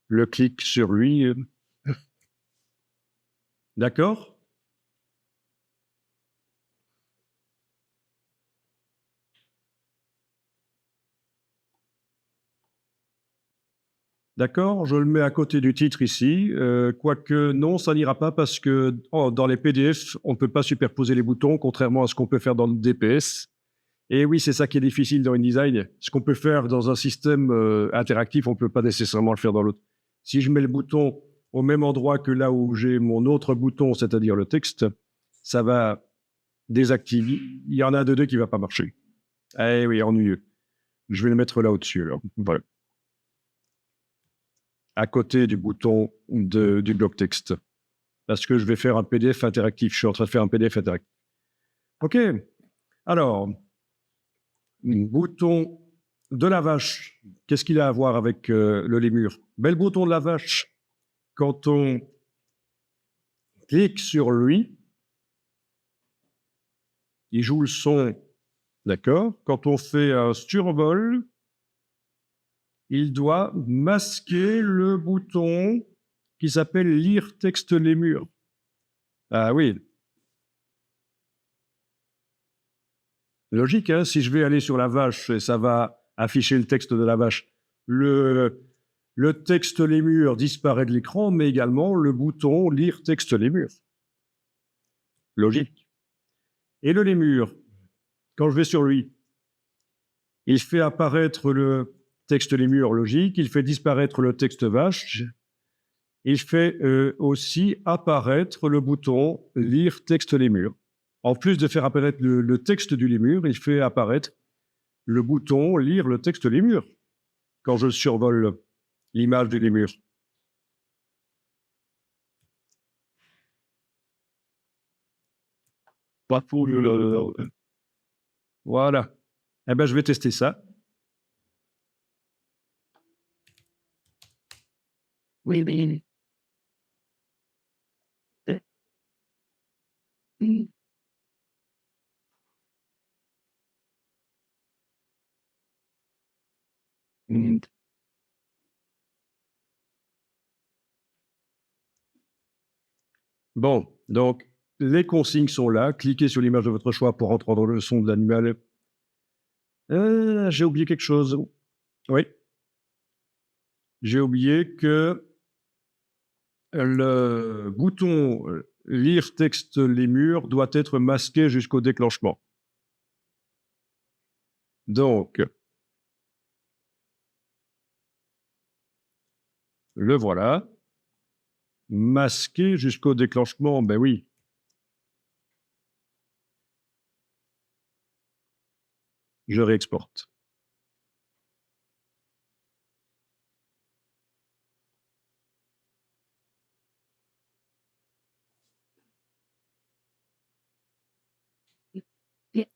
le clic sur lui, d'accord? D'accord, je le mets à côté du titre ici, quoique non, ça n'ira pas parce que dans les PDF, on ne peut pas superposer les boutons, contrairement à ce qu'on peut faire dans le DPS. Et oui, c'est ça qui est difficile dans InDesign. Ce qu'on peut faire dans un système interactif, on ne peut pas nécessairement le faire dans l'autre. Si je mets le bouton au même endroit que là où j'ai mon autre bouton, c'est-à-dire le texte, ça va désactiver. Il y en a de deux qui ne va pas marcher. Eh oui, ennuyeux. Je vais le mettre là au-dessus, alors. Voilà. À côté du bouton du bloc texte. Parce que je vais faire un PDF interactif. Je suis en train de faire un PDF interactif. OK. Alors, bouton de la vache. Qu'est-ce qu'il a à voir avec le lémur? Ben, le bouton de la vache, quand on clique sur lui, il joue le son. D'accord? Quand on fait un survol, il doit masquer le bouton qui s'appelle « Lire texte Lémur ». Ah oui. Logique, hein, si je vais aller sur la vache, ça va afficher le texte de la vache. Le texte Lémur disparaît de l'écran, mais également le bouton « Lire texte Lémur ». Logique. Et le lémur, quand je vais sur lui, il fait apparaître le texte lémur logique, il fait disparaître le texte vache, il fait aussi apparaître le bouton « Lire texte lémur ». En plus de faire apparaître le texte du lémur, il fait apparaître le bouton « Lire le texte lémur » quand je survole l'image du lémur. Pas pour Voilà. Eh bien, je vais tester ça. Oui, mais... Bon, donc, les consignes sont là. Cliquez sur l'image de votre choix pour entendre le son de l'animal. J'ai oublié quelque chose. Oui. J'ai oublié que le bouton « Lire texte Lémur » doit être masqué jusqu'au déclenchement. Donc, le voilà. Masqué jusqu'au déclenchement, ben oui. Je réexporte.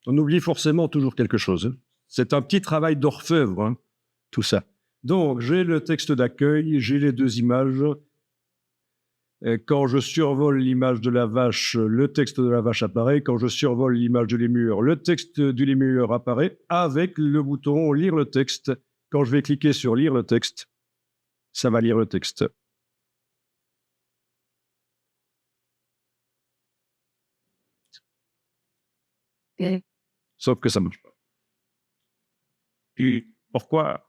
On oublie forcément toujours quelque chose. C'est un petit travail d'orfèvre, hein, tout ça. Donc, j'ai le texte d'accueil, j'ai les deux images. Quand je survole l'image de la vache, le texte de la vache apparaît. Quand je survole l'image du lémur, le texte du lémur apparaît avec le bouton « Lire le texte ». Quand je vais cliquer sur « Lire le texte », ça va lire le texte. Sauf que ça ne marche pas. Et pourquoi ?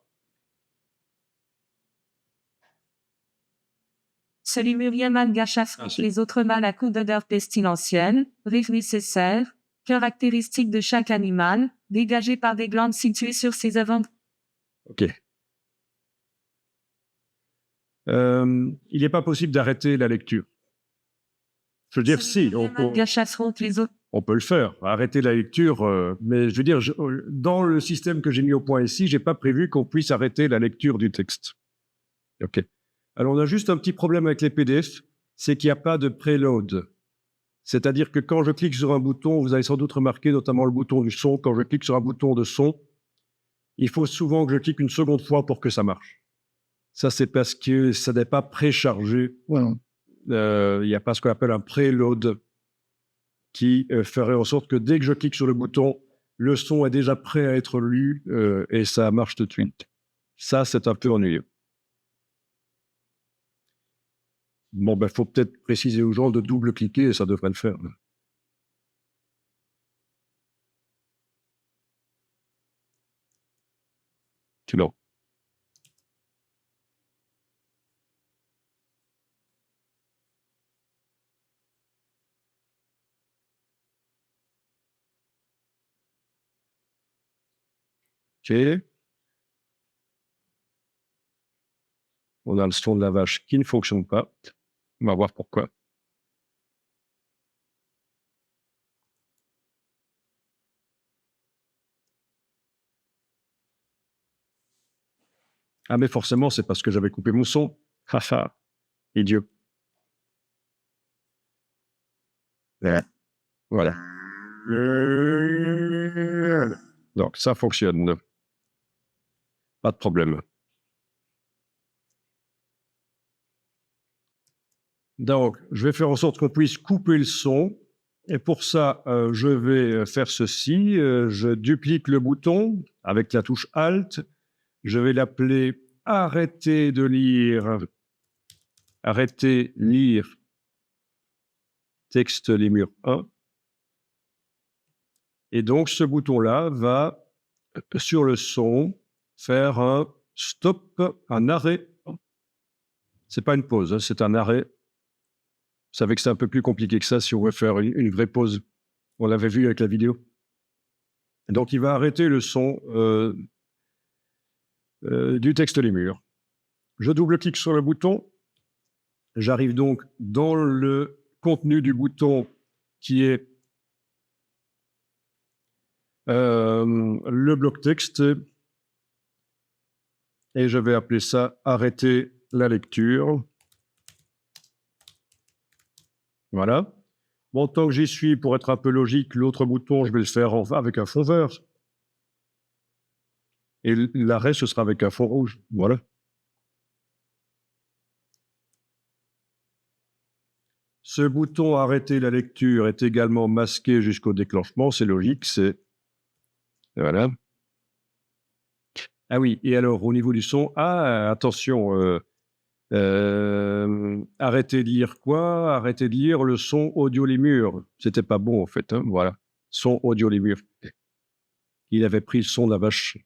Ce lémurien mâle gâche affronte les autres mâles à coups d'odeur pestilentielle, rive nécessaire, caractéristique de chaque animal, dégagé par des glandes situées sur ses avant. Ok. Il n'est pas possible d'arrêter la lecture. Je veux dire, si, on peut le faire, arrêter la lecture, mais je veux dire, dans le système que j'ai mis au point ici, je n'ai pas prévu qu'on puisse arrêter la lecture du texte. Ok. Alors, on a juste un petit problème avec les PDF, c'est qu'il n'y a pas de preload. C'est-à-dire que quand je clique sur un bouton, vous avez sans doute remarqué, notamment le bouton du son, quand je clique sur un bouton de son, il faut souvent que je clique une seconde fois pour que ça marche. Ça, c'est parce que ça n'est pas préchargé. Voilà. Il n'y a pas ce qu'on appelle un preload qui ferait en sorte que dès que je clique sur le bouton, le son est déjà prêt à être lu et ça marche tout de suite. Ça, c'est un peu ennuyeux. Bon, ben, faut peut-être préciser aux gens de double-cliquer et ça devrait le faire. Tu l'as. Ok. On a le son de la vache qui ne fonctionne pas. On va voir pourquoi. Ah, mais forcément, c'est parce que j'avais coupé mon son. Haha, idiot. Voilà. Donc, ça fonctionne. Pas de problème. Donc, je vais faire en sorte qu'on puisse couper le son. Et pour ça, je vais faire ceci. Je duplique le bouton avec la touche Alt. Je vais l'appeler arrêter de lire, arrêter lire texte les murs 1. Et donc, ce bouton-là va, sur le son, faire un stop, un arrêt. C'est pas une pause, hein, c'est un arrêt. Vous savez que c'est un peu plus compliqué que ça si on veut faire une vraie pause. On l'avait vu avec la vidéo. Donc, il va arrêter le son du texte les murs. Je double-clique sur le bouton. J'arrive donc dans le contenu du bouton qui est le bloc texte. Et je vais appeler ça « Arrêter la lecture ». Voilà. Bon, tant que j'y suis, pour être un peu logique, l'autre bouton, je vais le faire avec un fond vert. Et l'arrêt, ce sera avec un fond rouge. Voilà. Ce bouton « Arrêter la lecture » est également masqué jusqu'au déclenchement. C'est logique, c'est... Voilà. Ah oui, et alors, au niveau du son, attention, arrêtez de lire quoi? Arrêtez de lire le son audio les murs. C'était pas bon, en fait, hein, voilà. Son audio les murs. Il avait pris le son de la vache.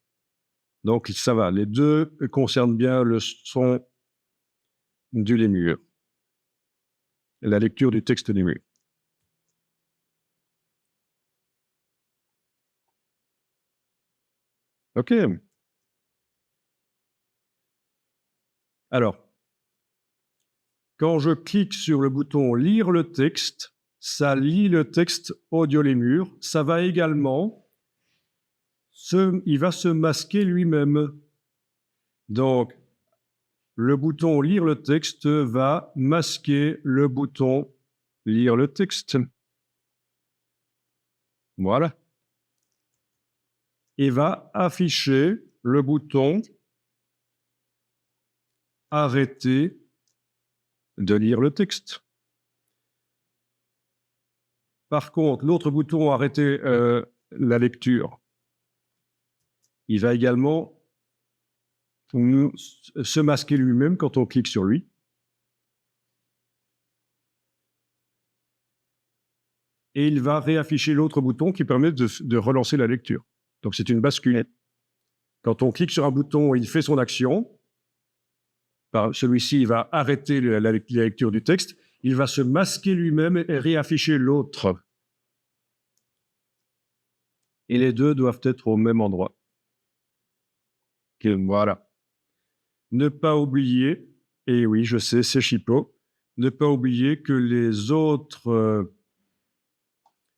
Donc, ça va. Les deux concernent bien le son du lémur. La lecture du texte lémur. OK. Alors, quand je clique sur le bouton « Lire le texte », ça lit le texte audio lémur. Ça va également, il va se masquer lui-même. Donc, le bouton « Lire le texte » va masquer le bouton « Lire le texte ». Voilà. Et va afficher le bouton « Arrêter de lire le texte ». Par contre, l'autre bouton « Arrêter la lecture », il va également se masquer lui-même quand on clique sur lui. Et il va réafficher l'autre bouton qui permet de relancer la lecture. Donc, c'est une bascule. Quand on clique sur un bouton, il fait son action. Celui-ci, il va arrêter la lecture du texte. Il va se masquer lui-même et réafficher l'autre. Et les deux doivent être au même endroit. Voilà. Ne pas oublier, et oui, je sais, c'est Chipo, ne pas oublier que les autres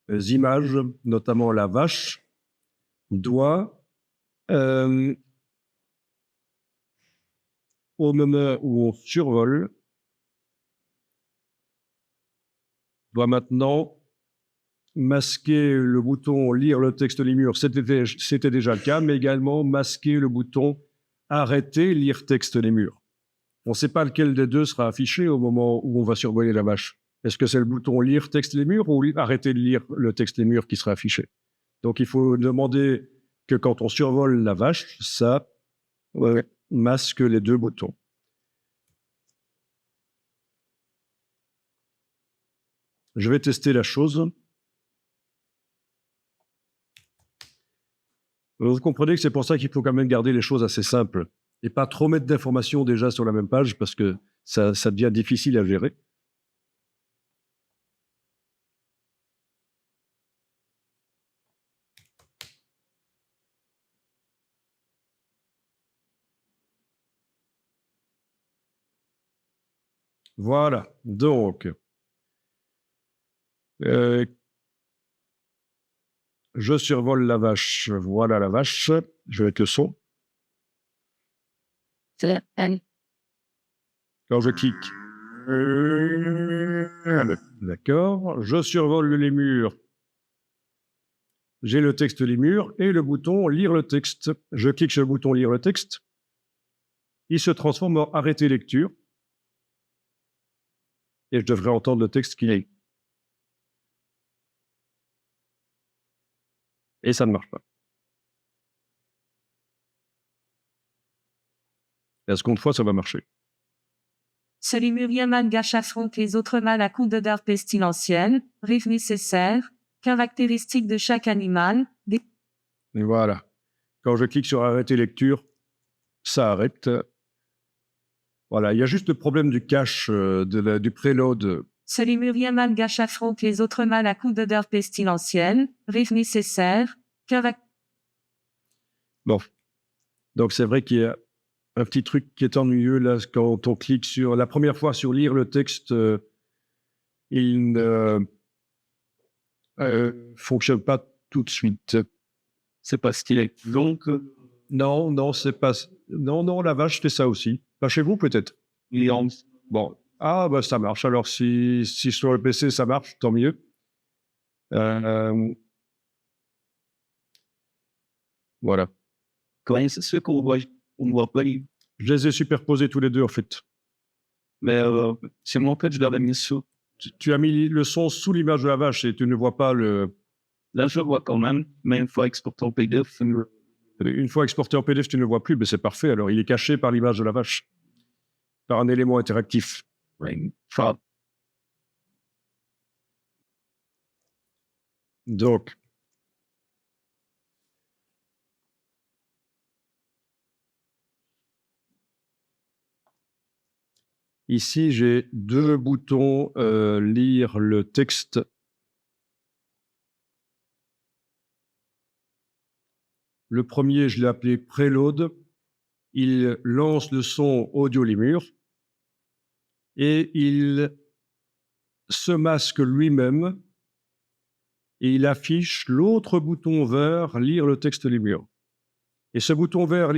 images, notamment la vache, doit, au moment où on survole, doit maintenant masquer le bouton « Lire le texte les murs », c'était déjà le cas, mais également masquer le bouton « Arrêter lire texte les murs ». On ne sait pas lequel des deux sera affiché au moment où on va survoler la vache. Est-ce que c'est le bouton « Lire texte les murs » ou « Arrêter de lire le texte les murs » qui sera affiché? Donc, il faut demander que quand on survole la vache, ça masque les deux boutons. Je vais tester la chose. Vous comprenez que c'est pour ça qu'il faut quand même garder les choses assez simples et pas trop mettre d'informations déjà sur la même page parce que ça devient difficile à gérer. Voilà, donc, je survole la vache. Voilà la vache. Je vais mettre le son. Quand je clique. D'accord. Je survole les murs. J'ai le texte les murs et le bouton « Lire le texte ». Je clique sur le bouton « Lire le texte ». Il se transforme en « Arrêter lecture ». Et je devrais entendre le texte qui lit. Et ça ne marche pas. Et la seconde fois, ça va marcher. Ce lémurien malgache affronte les autres mâles à coups d'odeur pestilentielle, rive nécessaire, caractéristiques de chaque animal, des Et voilà. Quand je clique sur arrêter lecture, ça arrête. Voilà, il y a juste le problème du cache, du preload. Ce lémurien malgache affronte les autres mâles à coups d'odeur pestilentielle, rive nécessaire, Bon. Donc, c'est vrai qu'il y a un petit truc qui est ennuyeux là, quand on clique sur la première fois sur lire le texte, il ne fonctionne pas tout de suite. C'est parce qu'il est long que Non, non, c'est pas. Non, la vache fait ça aussi. Pas chez vous, peut-être. il est en... Bon. Ah, bah, ça marche. Alors, si sur le PC ça marche, tant mieux. Voilà. Comment ça se fait qu'on ne voit pas les... Je les ai superposés tous les deux, en fait. Mais c'est moi, en fait, je l'avais mis sur... Tu as mis le son sous l'image de la vache et tu ne vois pas le. Là, je le vois quand même, mais une fois exporté en PDF, Une fois exporté en PDF, tu ne le vois plus, mais c'est parfait. Alors, il est caché par l'image de la vache, par un élément interactif. enfin, Donc, ici, j'ai deux boutons lire le texte. Le premier, je l'ai appelé Preload. Il lance le son audio Lemur et il se masque lui-même et il affiche l'autre bouton vert lire le texte Lemur. Et ce bouton vert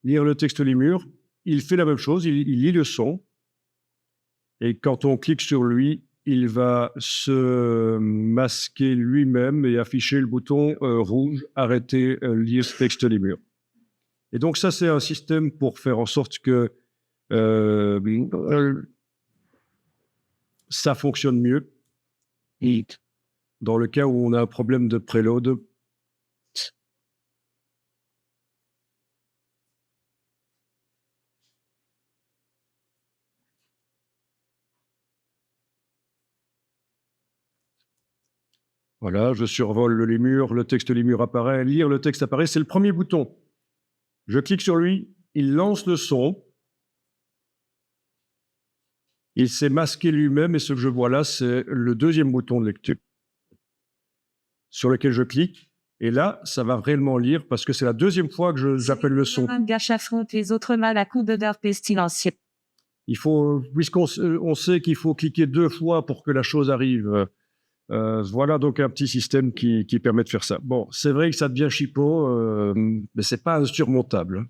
lire le texte Lemur, il fait la même chose, il lit le son et quand on clique sur lui, il va se masquer lui-même et afficher le bouton rouge arrêter lire ce texte Lemur. Et donc ça, c'est un système pour faire en sorte que ça fonctionne mieux dans le cas où on a un problème de preload. Voilà, je survole le lémur, le texte lémur apparaît, lire le texte apparaît, c'est le premier bouton. Je clique sur lui, il lance le son. Il s'est masqué lui-même et ce que je vois là, c'est le deuxième bouton de lecture sur lequel je clique. Et là, ça va réellement lire parce que c'est la deuxième fois que j'appelle le son. malgache affronte les autres mâles à coups d'odeur pestilentielle. Il faut, puisqu'on sait qu'il faut cliquer 2 fois pour que la chose arrive. Voilà donc un petit système qui permet de faire ça. Bon, c'est vrai que ça devient chipot, mais c'est pas insurmontable.